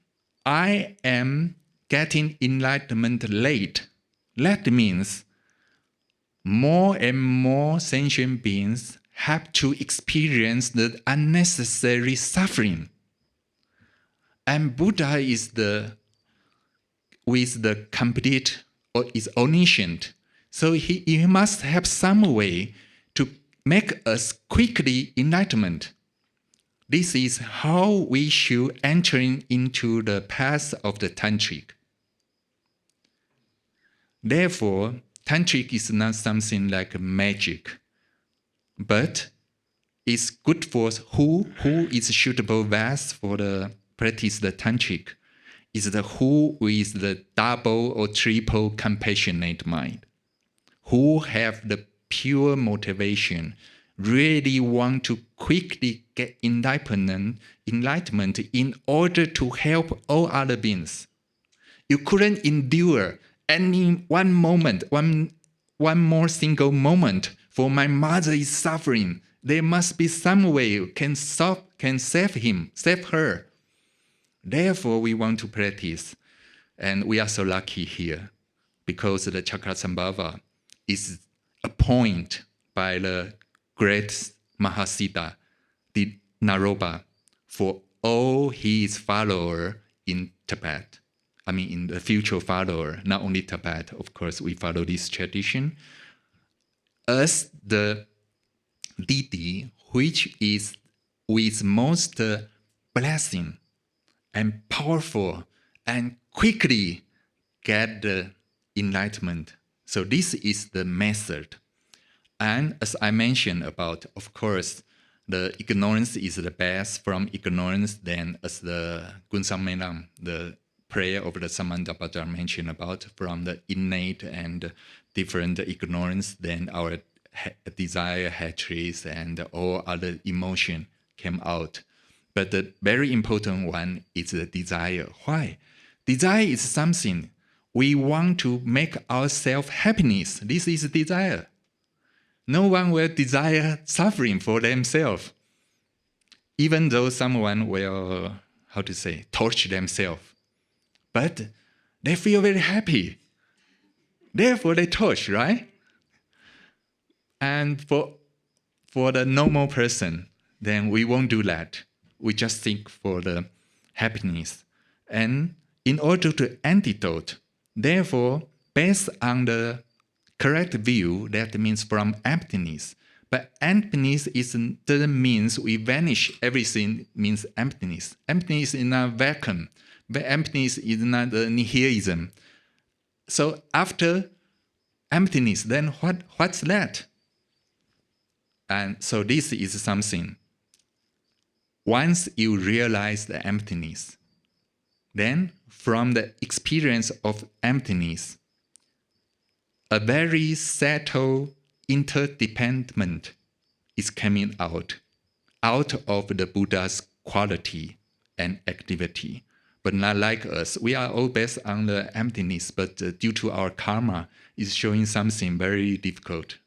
I am getting enlightenment late, that means more and more sentient beings have to experience the unnecessary suffering. And Buddha is with the complete or is omniscient. So he must have some way to make us quickly enlightenment. This is how we should enter into the path of the tantric. Therefore, tantric is not something like magic, but it's good for who is suitable vast for the practice the tantric. Is the who is the double or triple compassionate mind, who have the pure motivation, really want to quickly get enlightenment in order to help all other beings. You couldn't endure any one moment, one more single moment for my mother is suffering. There must be some way you can save him, save her. Therefore, we want to practice. And we are so lucky here because the Cakrasamvara is appointed by the great Mahasiddha, the Naropa, for all his followers in Tibet. I mean, in the future follower, not only Tibet, of course, we follow this tradition, as the deity which is with most blessing and powerful and quickly get the enlightenment. So this is the method. And as I mentioned about, of course, the ignorance is the best from ignorance, then as the Gunsammelam, the prayer of the Samandapata mentioned about, from the innate and different ignorance, then our desire, hatred, and all other emotion came out. But the very important one is the desire. Why? Desire is something we want to make ourselves happiness. This is desire. No one will desire suffering for themselves, even though someone will, torture themselves. But they feel very happy. Therefore, they torture, right? And for the normal person, then we won't do that. We just think for the happiness. And in order to antidote, therefore, based on the correct view, that means from emptiness. But emptiness doesn't mean we vanish everything, means emptiness. Emptiness is not vacuum. But emptiness is not nihilism. So after emptiness, then what's that? And so this is something. Once you realize the emptiness, then from the experience of emptiness, a very subtle interdependent is coming out of the Buddha's quality and activity. But not like us. We are all based on the emptiness, but due to our karma, is showing something very difficult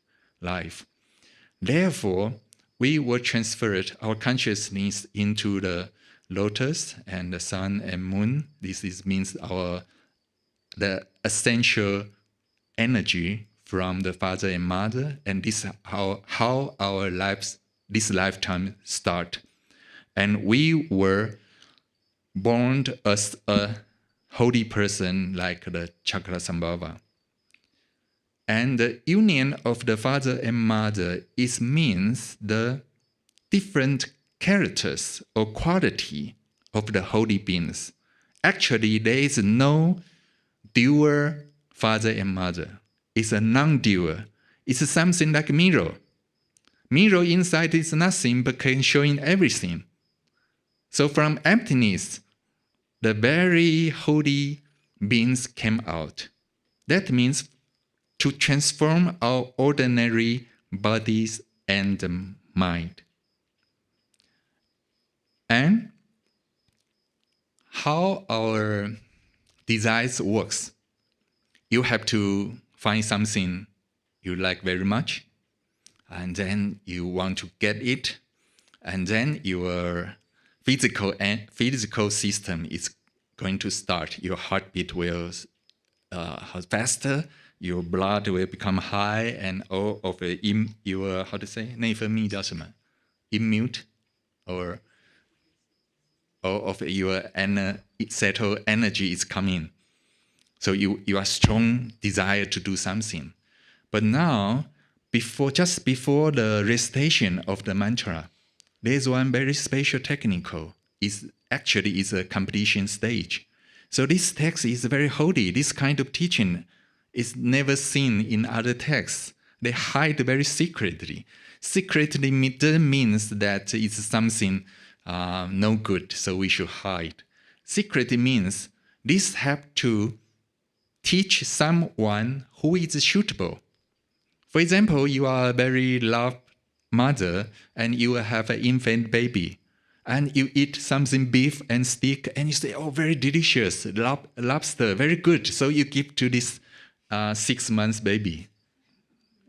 life. Therefore, we will transfer our consciousness into the lotus and the sun and moon. This means the essential energy from the father and mother, and this is how our lives, this lifetime start. And we were born as a holy person like the Cakrasamvara. And the union of the father and mother means the different characters or quality of the holy beings. Actually, there is no dual father and mother. It's a non-dual. It's something like a mirror. Mirror inside is nothing but can showing everything. So from emptiness, the very holy beings came out. That means to transform our ordinary bodies and mind. And how our desires works. You have to find something you like very much, and then you want to get it, and then your physical system is going to start. Your heartbeat will faster, your blood will become high, and all of your, 内分泌叫什么? Immune, or all of your settled energy is coming. So you are strong desire to do something. But now, just before the recitation of the mantra, there's one very special technical. Is a completion stage. So this text is very holy. This kind of teaching is never seen in other texts. They hide very secretly. Secretly means that it's something no good, so we should hide. Secretly means this have to teach someone who is suitable. For example, you are a very loved mother and you have an infant baby. And you eat something beef and steak, and you say, oh, very delicious, lobster, very good. So you give to this 6 months baby.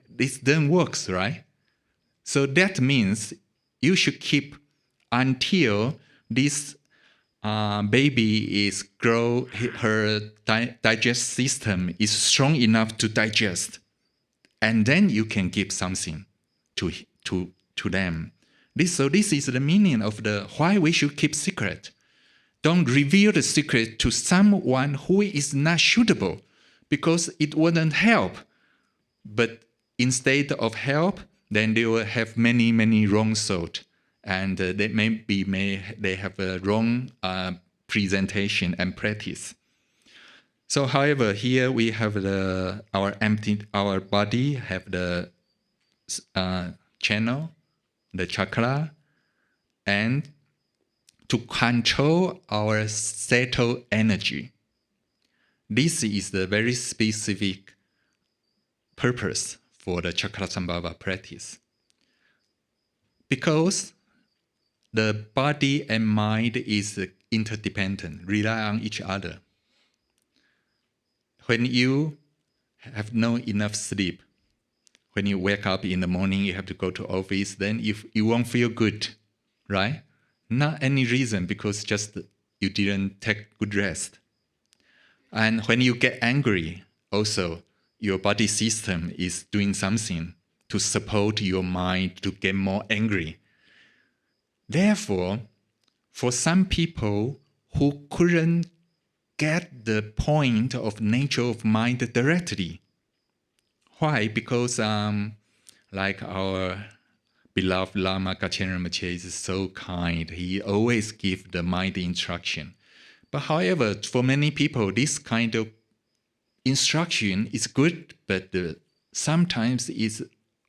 This then works, right? So that means you should keep until this baby is grow, her digest system is strong enough to digest. And then you can give something to them. This is the meaning of why we should keep secret. Don't reveal the secret to someone who is not suitable, because it wouldn't help. But instead of help, then they will have many, many wrong thoughts, and they have a wrong presentation and practice. So, however, here we have our body have the channel, the chakra, and to control our settled energy. This is the very specific purpose for the Cakrasamvara practice. Because the body and mind is interdependent, rely on each other. When you have not enough sleep, when you wake up in the morning, you have to go to office, then you won't feel good, right? Not any reason, because just you didn't take good rest. And when you get angry, also, your body system is doing something to support your mind to get more angry. Therefore, for some people who couldn't get the point of nature of mind directly, why? Because like our beloved Lama Garchen Rinpoche is so kind. He always gives the mind instruction. But however, for many people, this kind of instruction is good, but sometimes it's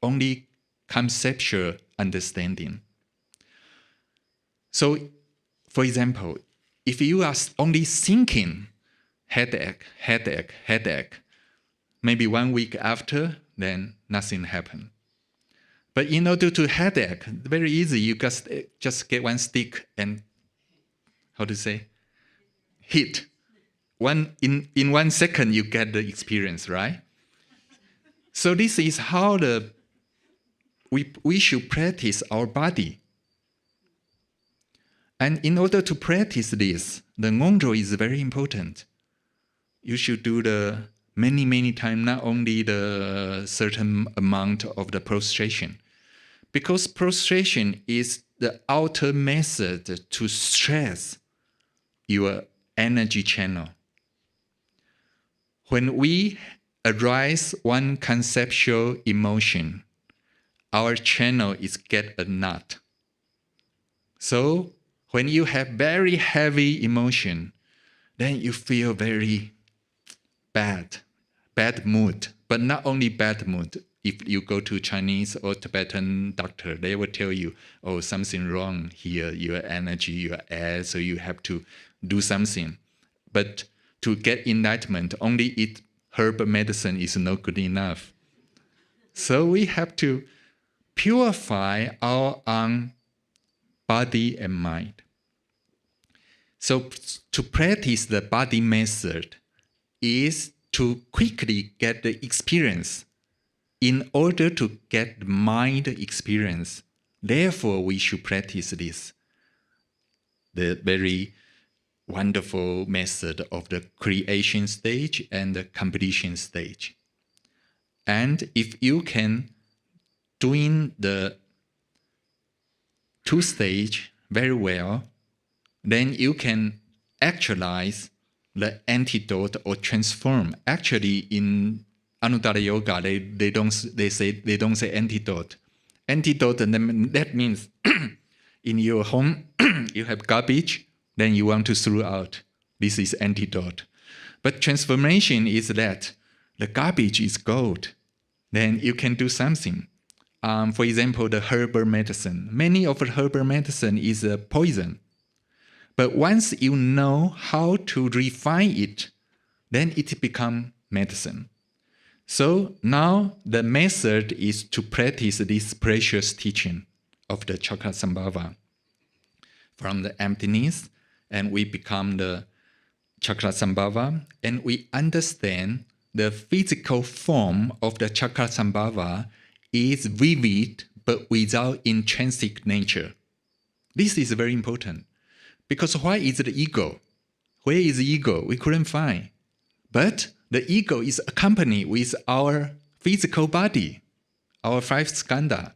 only conceptual understanding. So, for example, if you are only thinking headache, maybe 1 week after, then nothing happened. But in order to headache, very easy. You just get one stick and, hit. In 1 second, you get the experience, right? So this is how we should practice our body. And in order to practice this, the ngondro is very important. You should do the many times, not only the certain amount of the prostration. Because prostration is the outer method to stress your energy channel. When we arise one conceptual emotion, our channel is get a knot. So when you have very heavy emotion, then you feel very bad mood. But not only bad mood. If you go to Chinese or Tibetan doctor, they will tell you, oh, something wrong here, your energy, your air, so you have to do something. But to get enlightenment, only eat herb medicine is not good enough. So we have to purify our own body and mind. So to practice the body method is to quickly get the experience in order to get the mind experience. Therefore, we should practice this, the very wonderful method of the creation stage and the completion stage. And if you can doing the 2 stage very well, then you can actualize the antidote or transform. Actually, in Anuttara Yoga, they don't say antidote. Antidote, that means in your home you have garbage, then you want to throw out. This is antidote. But transformation is that the garbage is gold. Then you can do something. For example, the herbal medicine. Many of the herbal medicine is a poison. But once you know how to refine it, then it becomes medicine. So now the method is to practice this precious teaching of the Cakrasamvara from the emptiness, and we become the Cakrasamvara, and we understand the physical form of the Cakrasamvara is vivid but without intrinsic nature. This is very important. Because why is the ego? Where is the ego? We couldn't find. But the ego is accompanied with our physical body, our five skandha.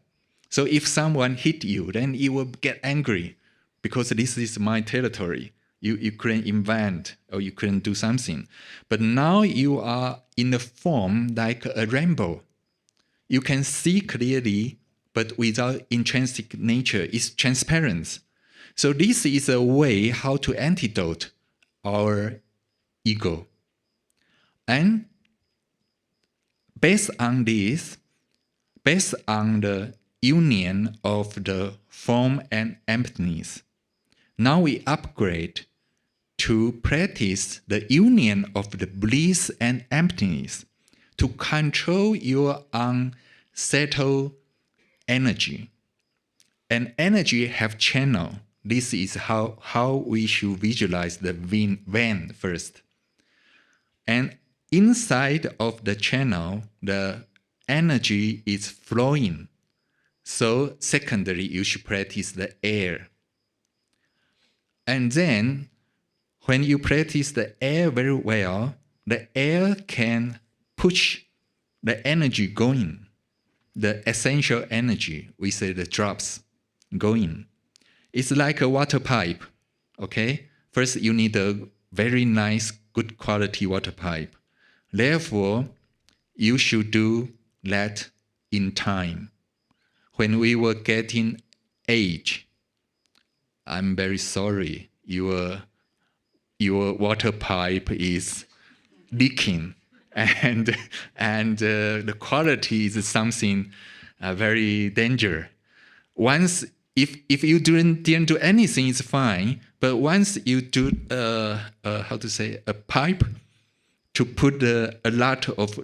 So if someone hit you, then you will get angry because this is my territory. You couldn't invent or you couldn't do something. But now you are in a form like a rainbow. You can see clearly, but without intrinsic nature. It's transparent. So this is a way how to antidote our ego. And based on this, based on the union of the form and emptiness, now we upgrade to practice the union of the bliss and emptiness to control your unsettled energy. And energy have channel. This is how we should visualize the vein first. And inside of the channel, the energy is flowing. So secondary, you should practice the air. And then, when you practice the air very well, the air can push the energy going. The essential energy, we say the drops, going. It's like a water pipe, okay? First, you need a very nice, good quality water pipe. Therefore, you should do that in time. When we were getting age, I'm very sorry, your water pipe is leaking, and the quality is something very dangerous. Once, if you didn't do anything, it's fine. But once you do, a pipe to put a lot of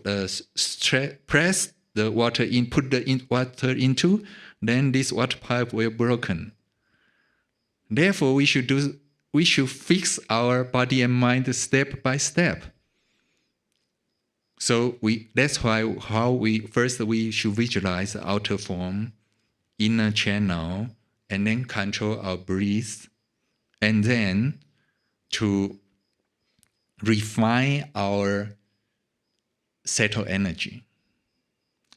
press the water in, put the water into, then this water pipe will broken. Therefore, we should fix our body and mind step by step. So that's why first we should visualize the outer form, inner channel, and then control our breath, and then to refine our settled energy.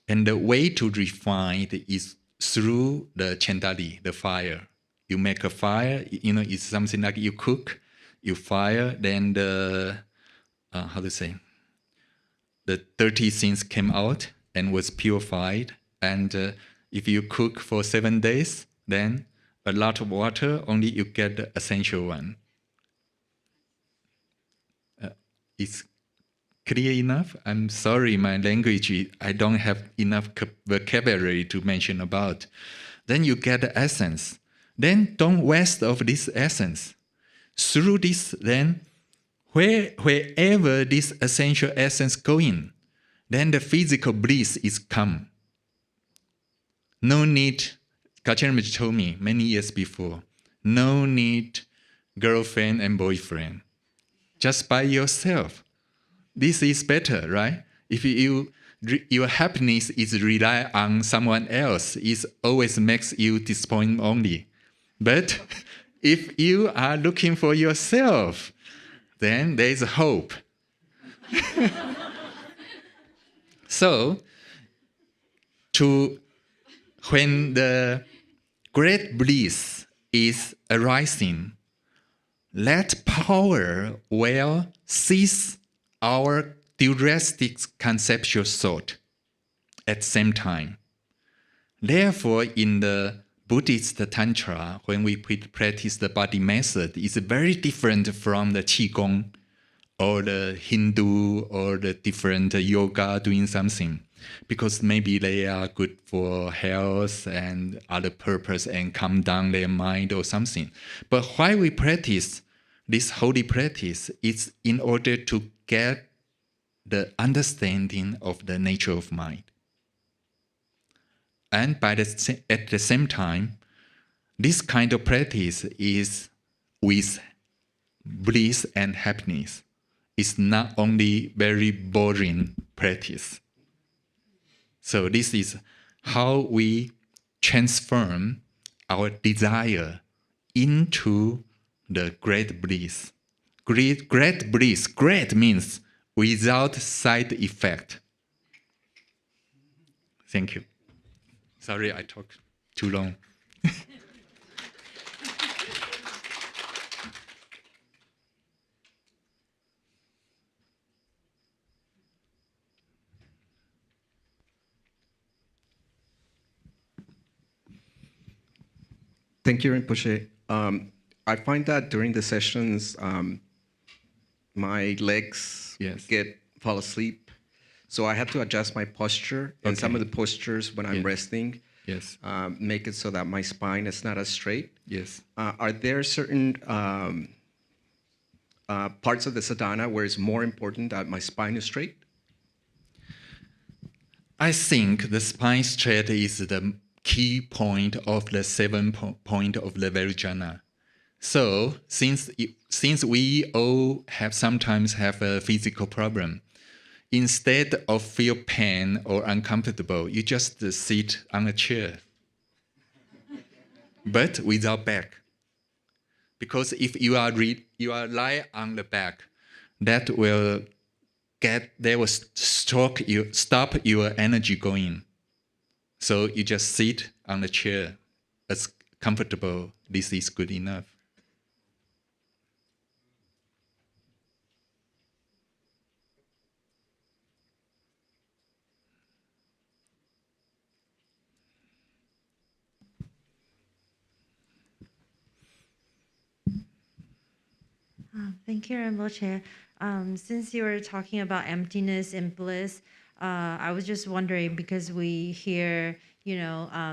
And the way to refine it is through the chandali, the fire. You make a fire, it's something like you cook, you fire, then the dirty things came out and was purified. And if you cook for 7 days, then a lot of water, only you get the essential one. It's clear enough? I'm sorry, my language, I don't have enough vocabulary to mention about. Then you get the essence. Then don't waste of this essence. Through this, then, wherever this essential essence going, then the physical bliss is come. No need, Garchen told me many years before, no need girlfriend and boyfriend. Just by yourself. This is better, right? If your happiness is rely on someone else, it always makes you disappointed only. But if you are looking for yourself, then there is hope. So, when the great bliss is arising, that power will seize our dualistic conceptual thought at the same time. Therefore, in the Buddhist Tantra, when we practice the body method, it's very different from the Qigong or the Hindu or the different yoga doing something, because maybe they are good for health and other purpose and calm down their mind or something. But why we practice this holy practice is in order to get the understanding of the nature of mind. And at the same time, this kind of practice is with bliss and happiness. It's not only very boring practice. So this is how we transform our desire into the great bliss. Great bliss. Great means without side effect. Thank you. Sorry, I talked too long. Thank you, Rinpoche. I find that during the sessions, my legs fall asleep. So I have to adjust my posture. And some of the postures when I'm resting make it so that my spine is not as straight. Yes. Are there certain parts of the sadhana where it's more important that my spine is straight? I think the spine straight is the key point of the 7 point of the Vajrayana. So since we all sometimes have a physical problem, instead of feel pain or uncomfortable, you just sit on a chair, but without back. Because if you are lie on the back, that will stop your energy going. So you just sit on the chair, as comfortable. This is good enough. Thank you, Rinpoche. Since you were talking about emptiness and bliss, I was just wondering, because we hear,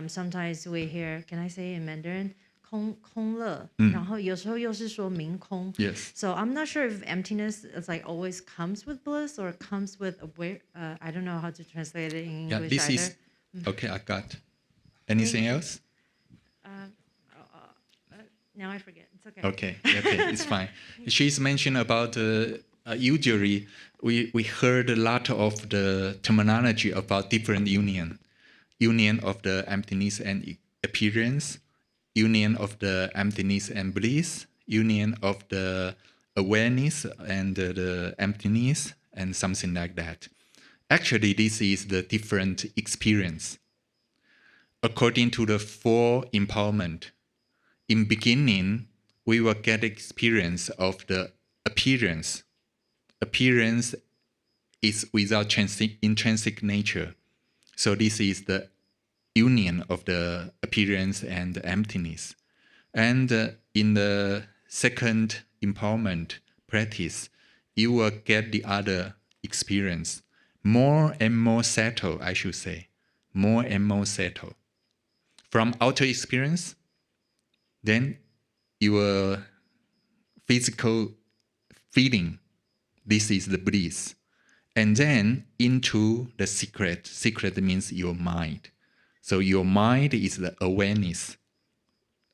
sometimes we hear, can I say in Mandarin? 空乐, 然后有时候又是说明空. Yes. So I'm not sure if emptiness is like always comes with bliss or comes with aware. I don't know how to translate it in English this either. is okay. I got. Anything else? Now I forget. It's okay. Okay, it's fine. She's mentioned about usually we heard a lot of the terminology about different union of the emptiness and appearance, union of the emptiness and bliss, union of the awareness and the emptiness, and something like that. Actually, this is the different experience. According to the 4 empowerment, in beginning, we will get experience of the appearance. Appearance is without intrinsic nature. So this is the union of the appearance and emptiness. And in the second empowerment practice, you will get the other experience. More and more settled, I should say. More and more settled. From outer experience, then your physical feeling, this is the bliss. And then into the secret. Secret means your mind. So your mind is the awareness.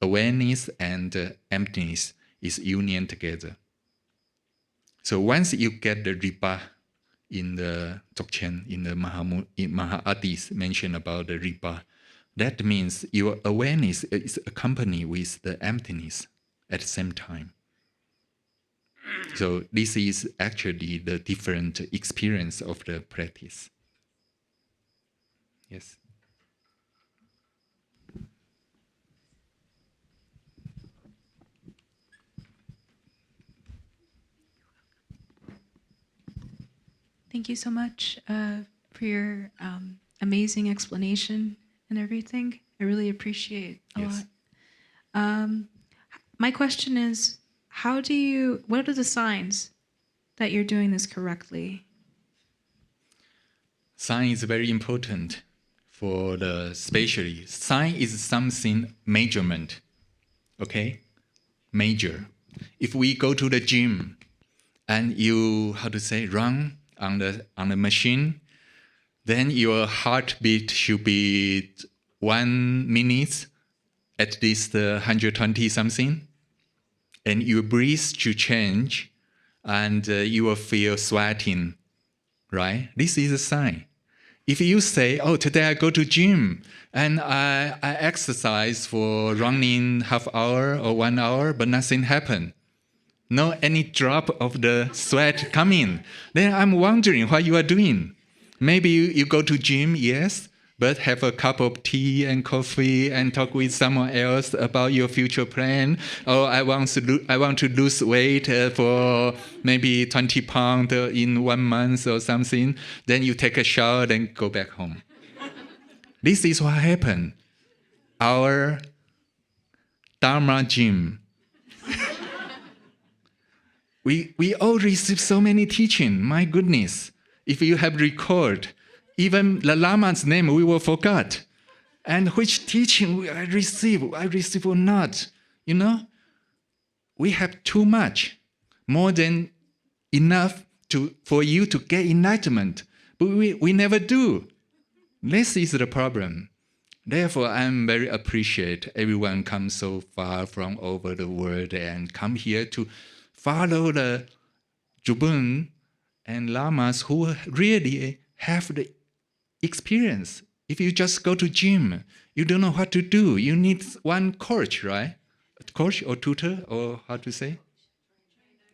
Awareness and emptiness is union together. So once you get the riba in the Dzogchen, in the Mahaadis mention about the riba, that means your awareness is accompanied with the emptiness at the same time. So this is actually the different experience of the practice. Yes. Thank you so much for your amazing explanation and everything. I really appreciate a lot. My question is, what are the signs that you're doing this correctly? Sign is very important for the spatially. Sign is something measurement, okay? Major. If we go to the gym and you, run on the machine, then your heartbeat should be 1 minute, at least 120 something. And your breath should change and you will feel sweating, right? This is a sign. If you say, oh, today I go to gym and I exercise for running half hour or 1 hour, but nothing happened. No any drop of the sweat coming. Then I'm wondering what you are doing. Maybe you go to gym, yes, but have a cup of tea and coffee and talk with someone else about your future plan. Or I want to lose weight for maybe 20 pounds in 1 month or something. Then you take a shower, then go back home. This is what happened. Our Dharma gym. We all receive so many teaching. My goodness. If you have record, even the Lama's name we will forget. And which teaching I receive or not. You know, we have too much, more than enough for you to get enlightenment. But we never do. This is the problem. Therefore, I'm very appreciate everyone comes so far from over the world and come here to follow the Drupon and Lamas who really have the experience. If you just go to gym, you don't know what to do. You need one coach, right? A coach or tutor or how to say?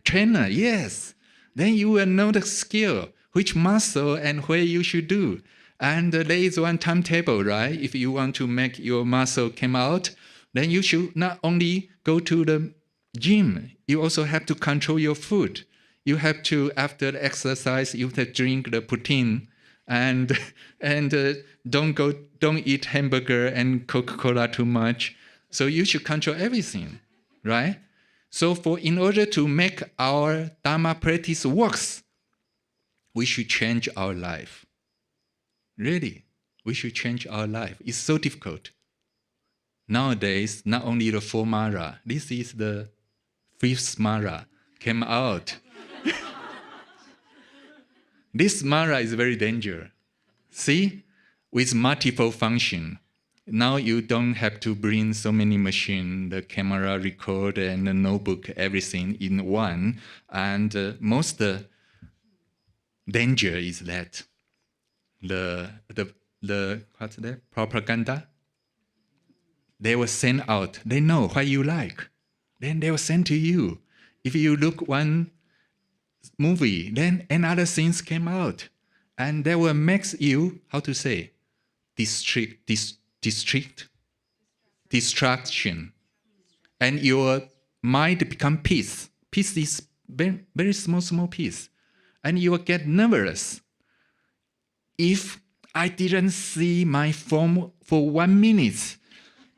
Trainer, yes. Then you will know the skill, which muscle and where you should do. And there is one timetable, right? If you want to make your muscle come out, then you should not only go to the gym, you also have to control your food. You have to, after the exercise, you have to drink the protein and don't eat hamburger and Coca-Cola too much. So you should control everything, right? So in order to make our Dharma practice works, we should change our life. Really, we should change our life. It's so difficult. Nowadays, not only the 4 Mara, this is the 5th Mara came out. This Mara is very dangerous. See, with multiple function. Now you don't have to bring so many machines, the camera, record, and the notebook, everything in one. And most danger is that the what's that? Propaganda. They will send out. They know what you like. Then they will send to you. If you look one movie, then another things came out. And they will make you, how to say, distraction. And your mind become peace. Peace is very, very small piece. And you will get nervous. If I didn't see my phone for 1 minute,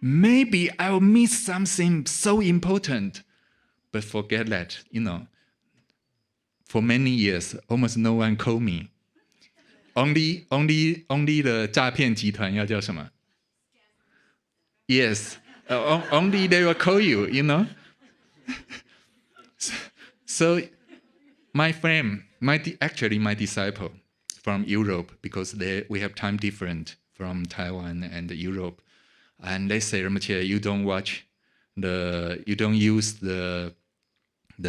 maybe I will miss something so important. But forget that, for many years, almost no one called me. Only the 诈骗集团要叫什么? Yes, only they will call you, So, my friend, actually my disciple from Europe, because we have time different from Taiwan and Europe, and they say, Rinpoche, you don't use the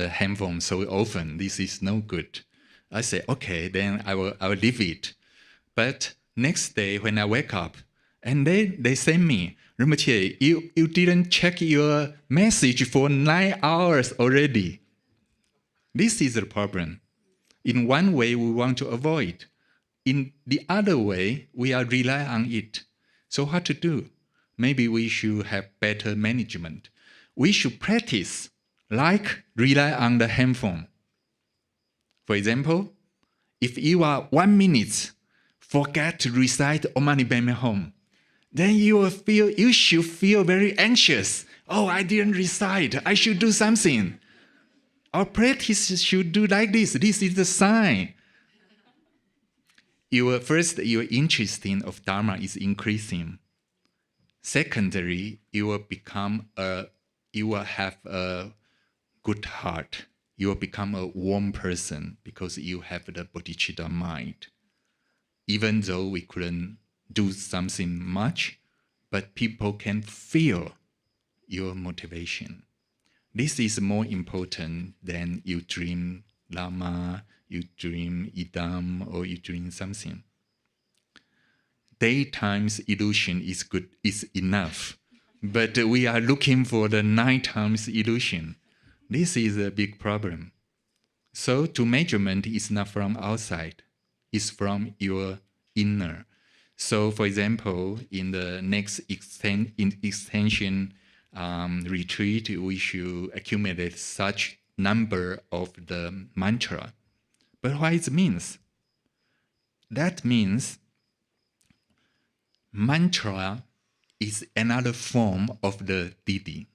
handphone so often. This is no good. I say, okay, then I will leave it. But next day when I wake up, and they send me, Rinpoche, you didn't check your message for 9 hours already. This is the problem. In one way, we want to avoid. In the other way, we are relying on it. So what to do? Maybe we should have better management. We should practice like rely on the handphone. For example, If you are 1 minute forget to recite Om Mani Padme Hum, then you should feel very anxious. Oh, I didn't recite. I should do something. Our practice should do like this. This is the sign. Your interest in of Dharma is increasing. Secondly, you will have a good heart. You will become a warm person because you have the bodhicitta mind. Even though we couldn't do something much, but people can feel your motivation. This is more important than you dream Lama, you dream yidam, or you dream something. Daytime's illusion is enough, but we are looking for the nighttime's illusion. This is a big problem. So to measurement is not from outside, it's from your inner. So for example, in the next extension retreat, we should accumulate such number of the mantra. But what it means? That means mantra is another form of the deity.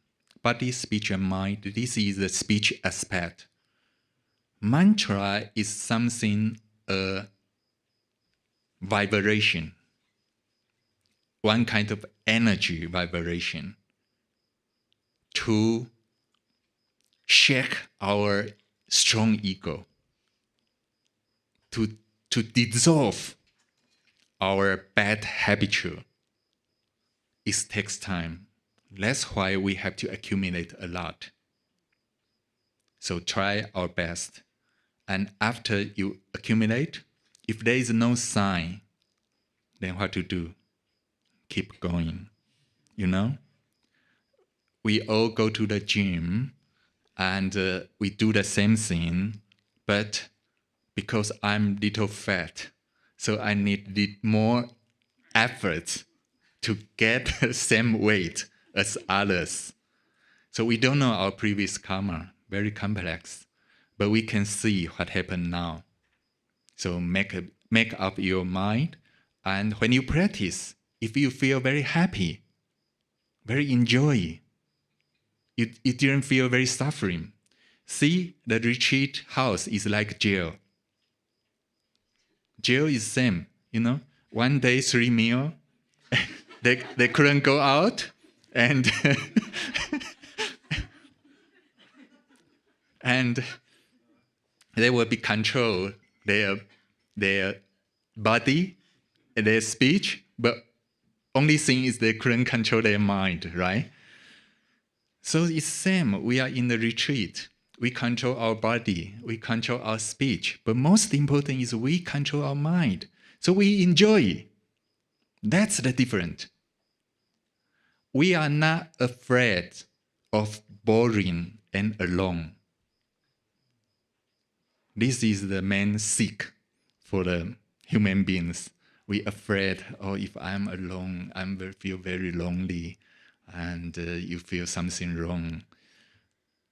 Body, speech, and mind, this is the speech aspect. Mantra is something, a vibration, one kind of energy vibration to shake our strong ego, to dissolve our bad habitude. It takes time. That's why we have to accumulate a lot. So try our best. And after you accumulate, if there is no sign, then what to do? Keep going. You know? We all go to the gym and we do the same thing, but because I'm little fat, so I need more effort to get the same weight as others. So we don't know our previous karma, very complex, but we can see what happened now. So make up your mind, and when you practice, if you feel very happy, very enjoy, you didn't feel very suffering. See, the retreat house is like jail. Jail is same, you know, 1 day, 3 meals. They couldn't go out, and and they will be control their body, their speech, but only thing is they couldn't control their mind, right? So it's same. We are in the retreat. We control our body, we control our speech, but most important is we control our mind. So we enjoy. That's the difference. We are not afraid of boring and alone. This is the main seek for the human beings. We afraid, oh, if I'm alone, I will feel very lonely, and you feel something wrong.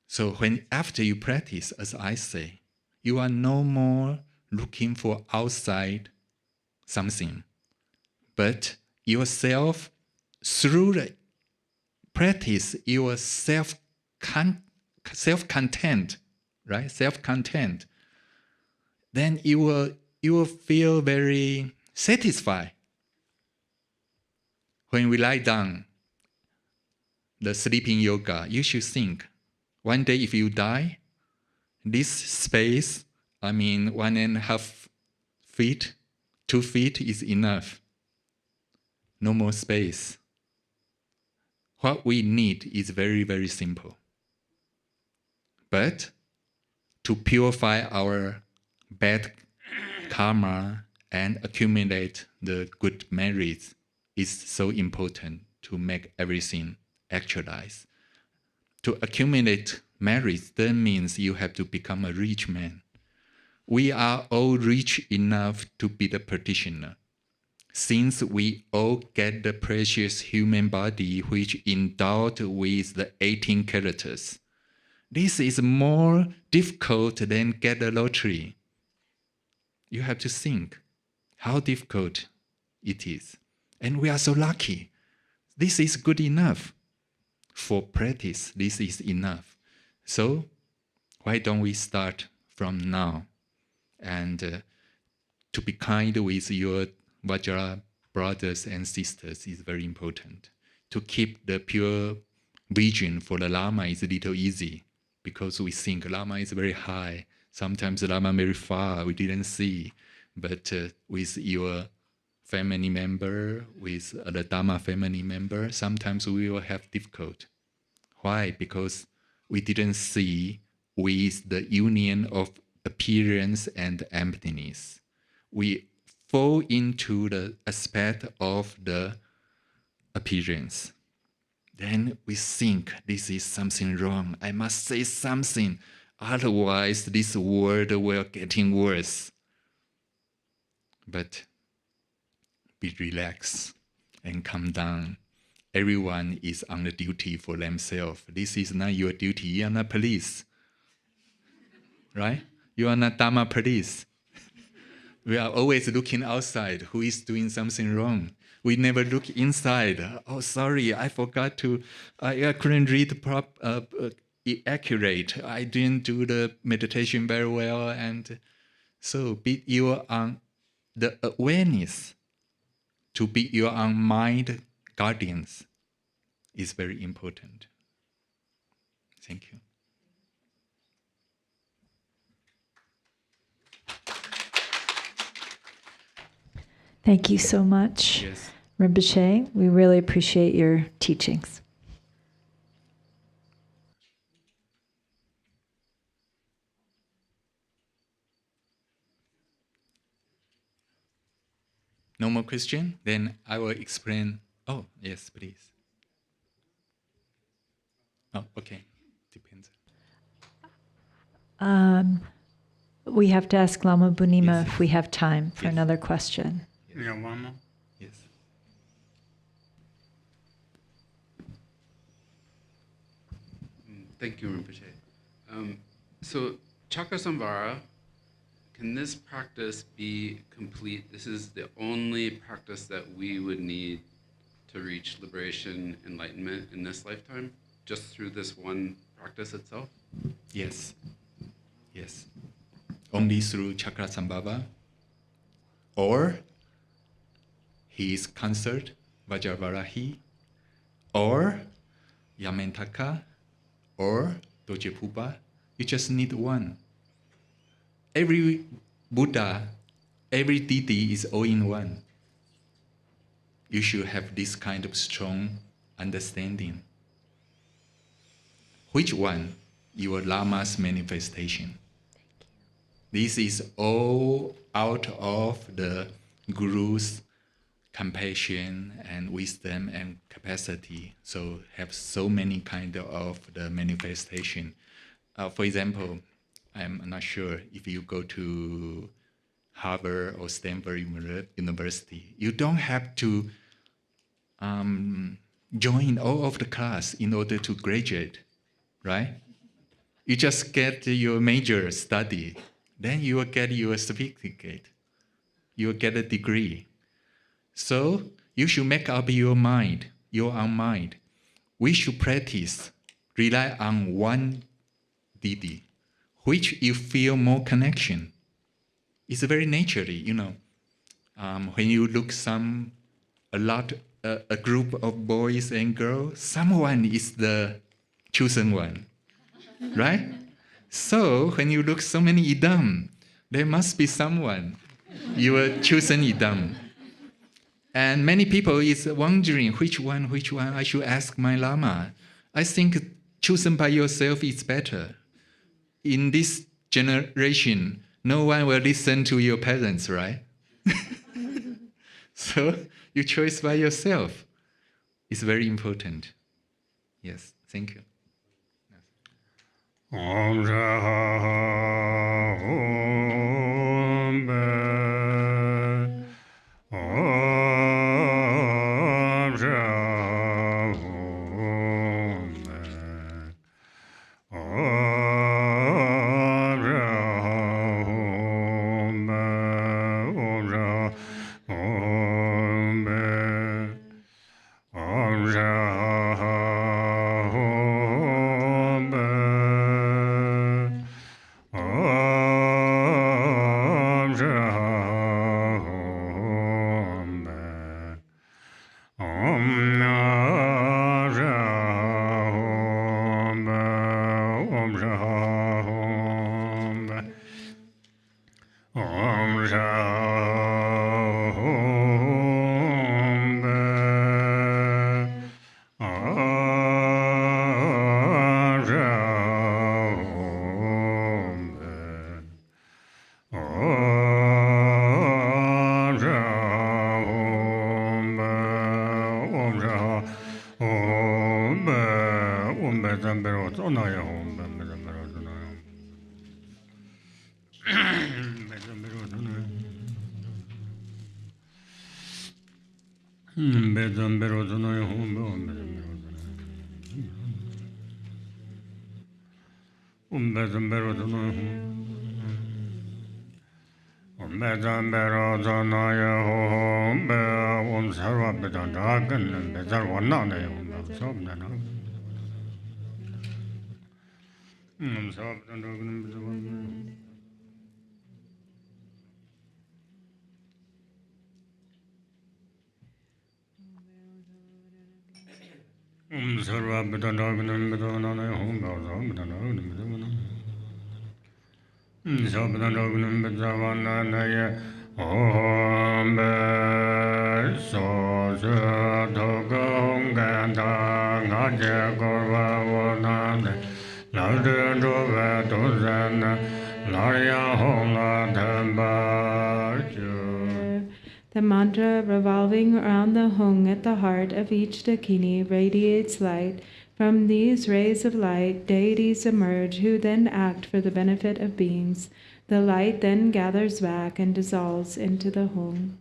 So after you practice, as I say, you are no more looking for outside something, but yourself, through the practice, you are self-content, right? Self-content. Then you will feel very satisfied. When we lie down, the sleeping yoga, you should think, one day if you die, this space, 1.5 feet, 2 feet is enough. No more space. What we need is very, very simple. But to purify our bad karma and accumulate the good merits is so important to make everything actualize. To accumulate merits, that means you have to become a rich man. We are all rich enough to be the practitioner. Since we all get the precious human body which endowed with the 18 characters, this is more difficult than get the lottery. You have to think how difficult it is. And we are so lucky. This is good enough. For practice, this is enough. So why don't we start from now? And to be kind with your Vajra brothers and sisters is very important. To keep the pure vision for the Lama is a little easy because we think Lama is very high. Sometimes Lama very far, we didn't see. But with your family member, with the Dharma family member, sometimes we will have difficult. Why? Because we didn't see with the union of appearance and emptiness. We fall into the aspect of the appearance. Then we think this is something wrong. I must say something. Otherwise, this world will getting worse. But be relaxed and calm down. Everyone is on the duty for themselves. This is not your duty. You are not police. Right? You are not Dharma police. We are always looking outside. Who is doing something wrong? We never look inside. Oh, sorry, I forgot to, I couldn't read accurate. I didn't do the meditation very well. And so be your the awareness to be your own mind guardians is very important. Thank you. Thank you so much, Yes. Rinpoche. We really appreciate your teachings. No more question? Then I will explain. Oh, yes, please. Oh, okay. Depends. We have to ask Lama Bunima Yes. if we have time for Yes. another question. Yeah, one more. Yes. Thank you, Rinpoche. So, Cakrasamvara, can this practice be complete? This is the only practice that we would need to reach liberation, enlightenment in this lifetime, just through this one practice itself? Yes. Yes. Only through Cakrasamvara, or his consort, Vajravarahi, or Yamentaka, or Dorjee Pupa. You just need one. Every Buddha, every deity is all in one. You should have this kind of strong understanding. Which one? Your Lama's manifestation. This is all out of the Guru's compassion and wisdom and capacity. So have so many kind of the manifestation. For example, I'm not sure if you go to Harvard or Stanford University, you don't have to join all of the class in order to graduate, right? You just get your major study, then you will get your certificate, you will get a degree. So you should make up your mind, your own mind. We should practice, rely on one deity, which you feel more connection. It's very naturally, you know. When you look a group of boys and girls, someone is the chosen one, right? So when you look so many yidam, there must be someone, your chosen yidam. And many people is wondering which one I should ask my Lama. I think chosen by yourself is better. In this generation, no one will listen to your parents, right? So you choose by yourself. It's very important. Yes, thank you. Om Raha Om Be Om Raha Om Be Om Raha Om Be The mantra revolving around the hung at the heart of each dakini radiates light. From these rays of light, deities emerge who then act for the benefit of beings. The light then gathers back and dissolves into the hung.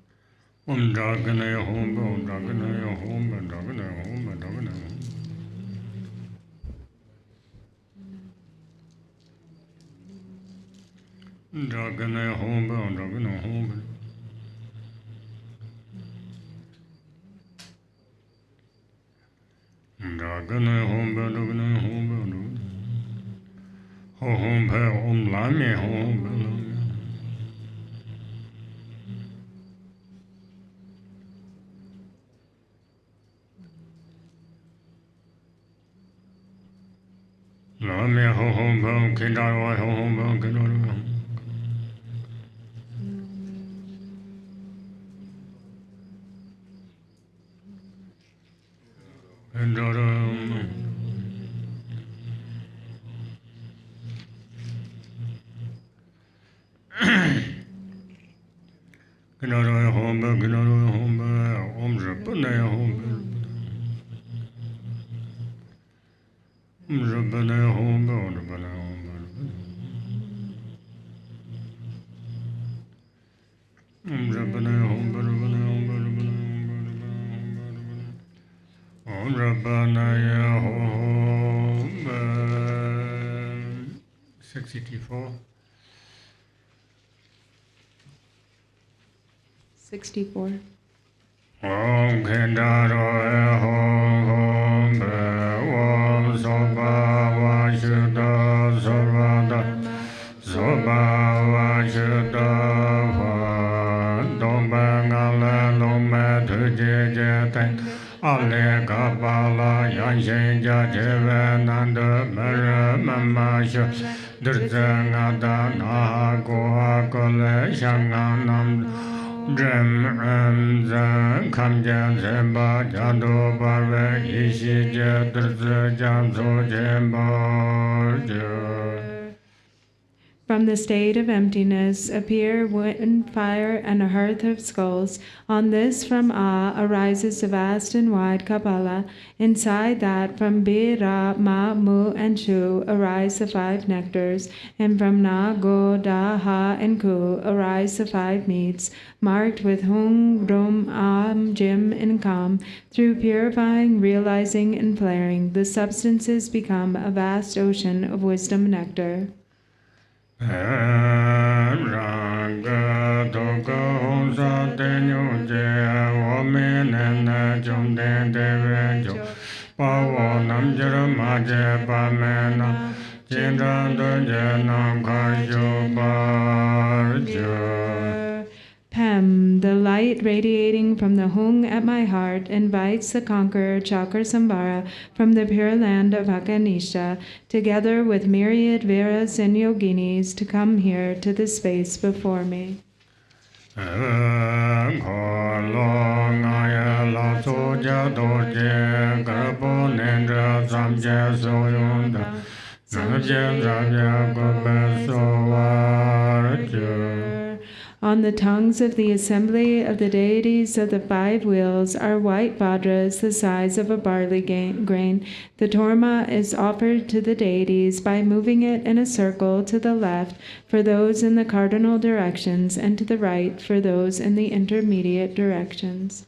From the state of emptiness appear wind, fire, and a hearth of skulls. On this from A arises the vast and wide Kapala. Inside that from B, Ra, Ma, Mu, and Shu arise the 5 nectars. And from Na, Go, Da, Ha, and Ku arise the 5 meats, marked with Hung, Rum, Am, Jim, and Kam. Through purifying, realizing, and flaring, the substances become a vast ocean of wisdom nectar. Pem, the light radiating from the hung at my heart, invites the conqueror Cakrasamvara from the pure land of Akanisha, together with myriad Viras and Yoginis, to come here to the space before me. On the tongues of the assembly of the deities of the 5 wheels are white vajras the size of a barley grain. The torma is offered to the deities by moving it in a circle to the left for those in the cardinal directions and to the right for those in the intermediate directions.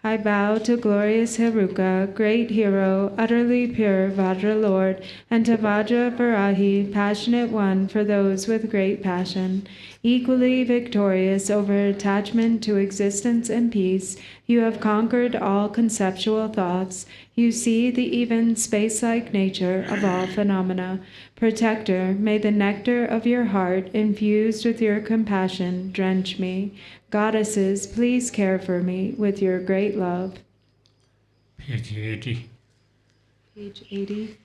I bow to glorious Heruka, great hero, utterly pure Vajra Lord, and to Vajra Varahi, passionate one for those with great passion. Equally victorious over attachment to existence and peace, you have conquered all conceptual thoughts. You see the even space-like nature of all phenomena. Protector, may the nectar of your heart, infused with your compassion, drench me. Goddesses, please care for me with your great love. Page 80. Page 80.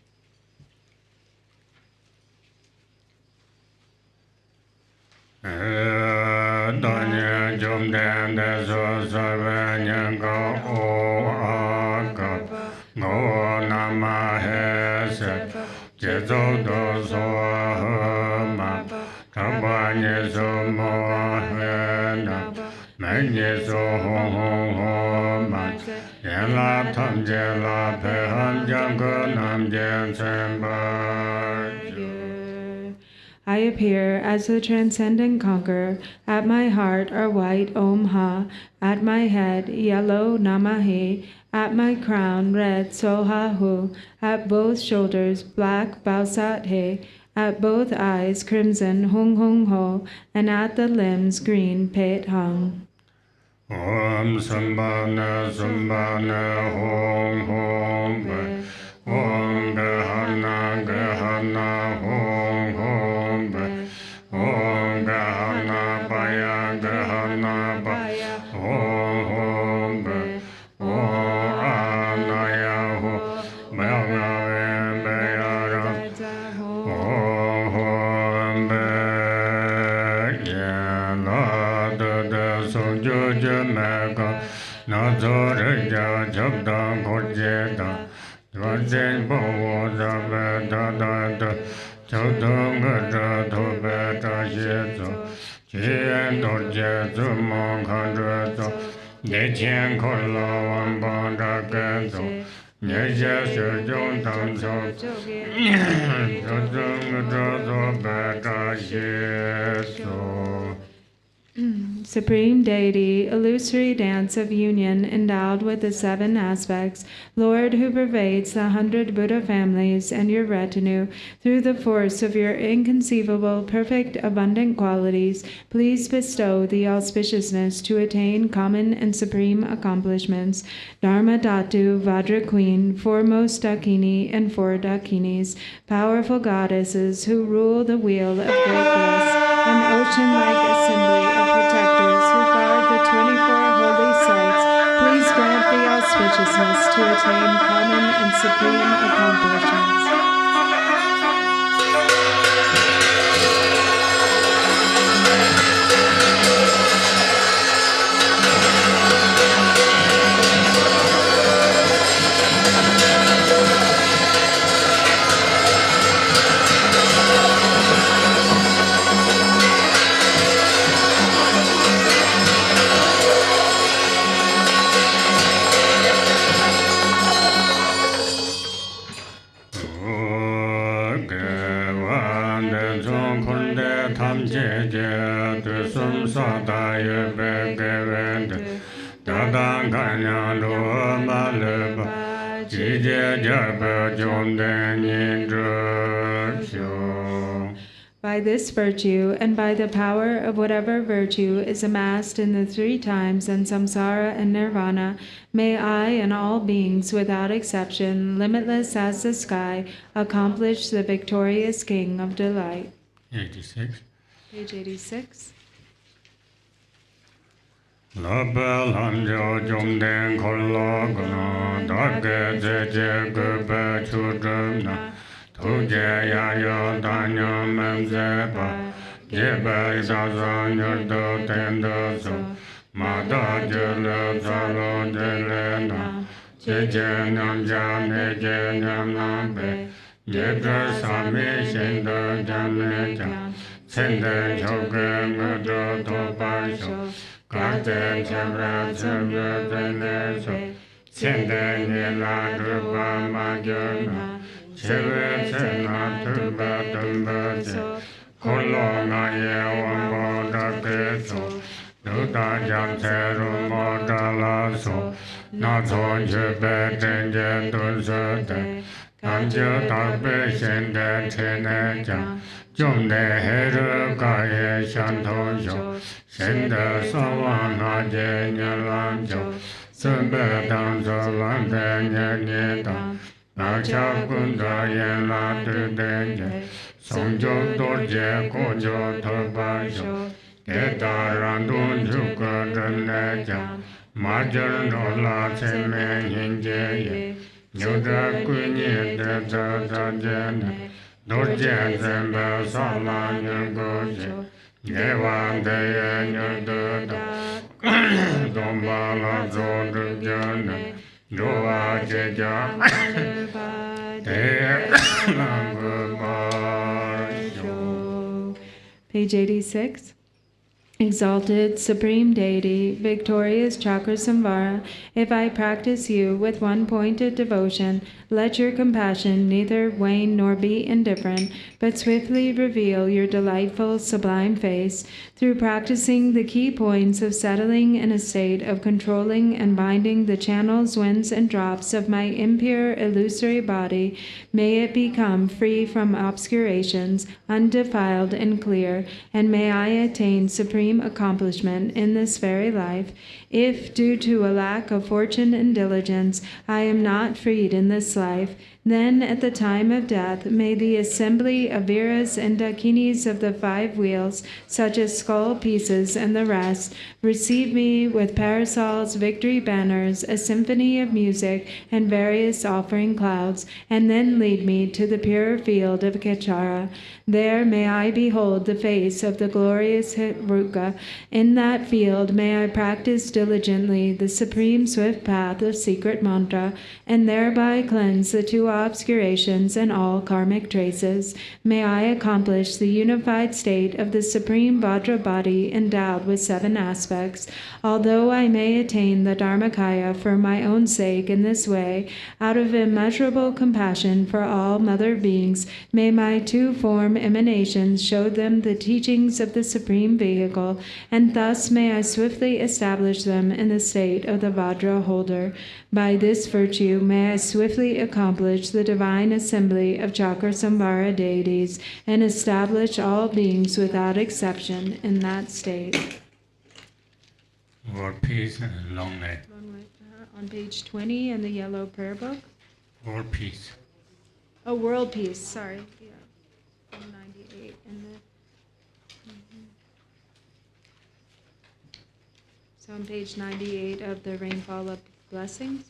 I appear as the transcendent conqueror. At my heart are white Om Ha. At my head, yellow Namahe. At my crown, red Soha Hu. At both shoulders, black Bausat He. At both eyes, crimson Hung Hung Ho. And at the limbs, green Pet Hung. Om Sambhana Sambhana Hom Hom Be. Om Gahana Gahana Hom Hom Be. Om Gahana Baya Gahana Baya Hom Hom Be. Om Anaya Ho Baya Baya Om Hom Be. Yala Da Da Sojo Jamaka Nazorja Jabda Gorjeda, Dvajen Bowoza Beda, Chodunga Tobeta Shezo, Chien Dorje Zumonkandrazo, Dechen Kolo Wambanda Genzo, Nesha Sujong Tamso, Chodunga Beta Shezo. Supreme Deity, illusory dance of union endowed with the 7 aspects, Lord who pervades the 100 Buddha families and your retinue, through the force of your inconceivable, perfect, abundant qualities, please bestow the auspiciousness to attain common and supreme accomplishments. Dharma Dhatu, Vajra Queen, foremost Dakini and 4 Dakinis, powerful goddesses who rule the wheel of great bliss, an ocean-like assembly of protectors who guard the 24 holy sites, please grant the auspiciousness to attain common and supreme accomplishments. By this virtue, and by the power of whatever virtue is amassed in the 3 times and samsara and nirvana, may I and all beings without exception, limitless as the sky, accomplish the victorious King of delight. 86. Page 86. Garchen Chambra Chambra Deneso, Sende Nila Drupa Majorna, Cheve Sena Tuba Tumbaso, Kolona Yewa Moda Keso, Duda Jamteru Modalaso, Nazo Jebe Tenje Dulzode, Kanjo Tabe Shende Teneja, Jumne Heru Gaye Shantojo, Shenda Sawana Jenya Lanjo, Sumbe Danzo Lambenya Nyedan, Nacha Kunda Yena Tudenje, Songjo Dorje Kojo Tobajo, Geta Randun Juka Duneja, Majar Nola Seme Hinjeye, Yuda Kunye Deta Jene, Dorje Zembe Salanya Goje, Yevan Deye Nyududa, Dombala Zodujane, Doa Jeja, Deye Langubajo. Page 86. Exalted Supreme Deity, victorious Cakrasamvara, if I practice you with one pointed devotion, let your compassion neither wane nor be indifferent, but swiftly reveal your delightful sublime face. Through practicing the key points of settling in a state of controlling and binding the channels, winds, and drops of my impure illusory body, may it become free from obscurations, undefiled and clear, and may I attain supreme accomplishment in this very life. If, due to a lack of fortune and diligence, I am not freed in this life, Then at the time of death, may the assembly of viras and dakinis of the 5 wheels, such as skull pieces and the rest, receive me with parasols, victory banners, a symphony of music, and various offering clouds, and then lead me to the pure field of Kechara. There may I behold the face of the glorious Ruka. In that field may I practice diligently the supreme swift path of secret mantra, and thereby cleanse the 2 obscurations and all karmic traces. May I accomplish the unified state of the supreme Vajra body endowed with 7 aspects. Although I may attain the Dharmakaya for my own sake in this way, out of immeasurable compassion for all mother beings, may my 2 form emanations show them the teachings of the supreme vehicle, and thus may I swiftly establish them in the state of the Vajra holder. By this virtue may I swiftly accomplish the divine assembly of Cakrasamvara deities and establish all beings without exception in that state. World peace and long life. On page 20 in the yellow prayer book. World peace. Oh, world peace, sorry. Yeah. 98 in the... So on page 98 of the Rainfall of Blessings.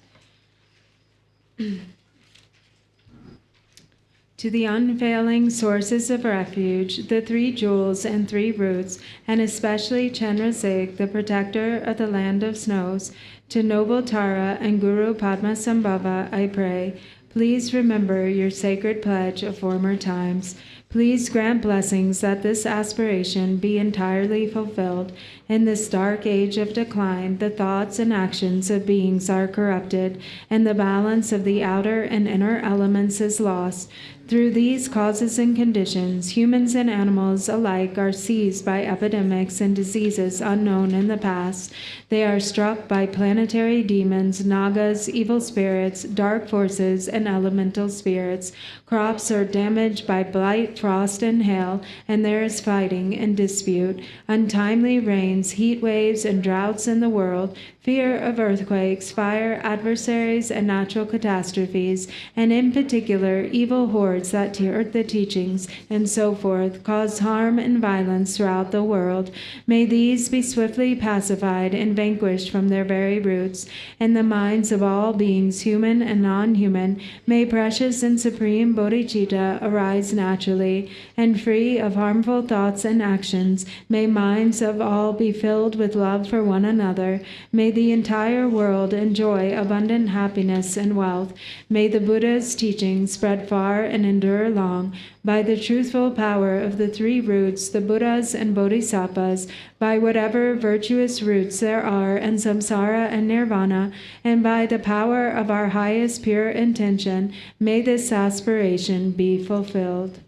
To the unfailing sources of refuge, the 3 jewels and 3 roots, and especially Chenrezig, the protector of the land of snows, to noble Tara and Guru Padmasambhava, I pray, please remember your sacred pledge of former times. Please grant blessings that this aspiration be entirely fulfilled. In this dark age of decline, the thoughts and actions of beings are corrupted, and the balance of the outer and inner elements is lost. Through these causes and conditions, humans and animals alike are seized by epidemics and diseases unknown in the past. They are struck by planetary demons, nagas, evil spirits, dark forces, and elemental spirits. Crops are damaged by blight, frost, and hail, and there is fighting and dispute. Untimely rains, heat waves, and droughts in the world, fear of earthquakes, fire, adversaries, and natural catastrophes, and in particular evil hordes that thwart the teachings, and so forth, cause harm and violence throughout the world. May these be swiftly pacified and vanquished from their very roots. In the minds of all beings, human and non-human, may precious and supreme bodhicitta arise naturally, and free of harmful thoughts and actions. May minds of all be filled with love for one another. May the entire world enjoy abundant happiness and wealth. May the Buddha's teachings spread far and endure long. By the truthful power of the 3 roots, the Buddhas and Bodhisattvas, by whatever virtuous roots there are, and samsara and nirvana, and by the power of our highest pure intention, may this aspiration be fulfilled.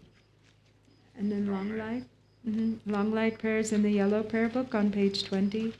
And then long light. Long light prayers in the yellow prayer book on page 20.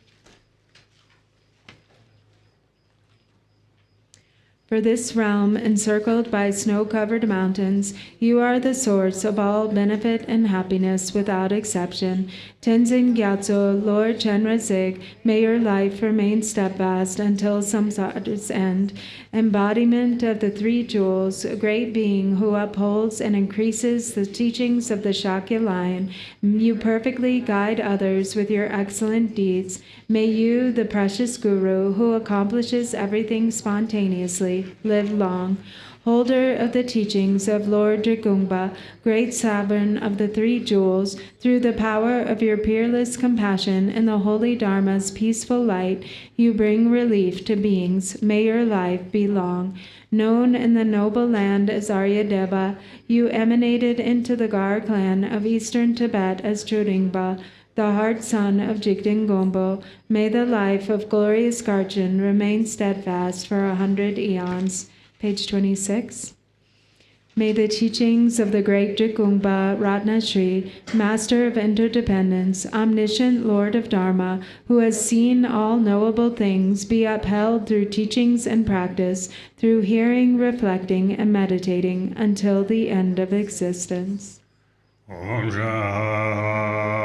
For this realm, encircled by snow-covered mountains, you are the source of all benefit and happiness without exception. Tenzin Gyatso, Lord Chenrezig, may your life remain steadfast until samsara's end. Embodiment of the 3 jewels, a great being who upholds and increases the teachings of the Shakya lion, you perfectly guide others with your excellent deeds. May you, the precious Guru, who accomplishes everything spontaneously, live long. Holder of the teachings of Lord Drikung, great sovereign of the 3 jewels, through the power of your peerless compassion and the holy Dharma's peaceful light, you bring relief to beings. May your life be long. Known in the noble land as Aryadeva, you emanated into the Gar clan of eastern Tibet as Choringpa, the heart son of Jigten Gombo. May the life of glorious Garchen remain steadfast for 100 eons. Page 26. May the teachings of the great Drikungpa Ratna Shri, Master of Interdependence, omniscient Lord of Dharma, who has seen all knowable things, be upheld through teachings and practice, through hearing, reflecting, and meditating until the end of existence. Om Shanti.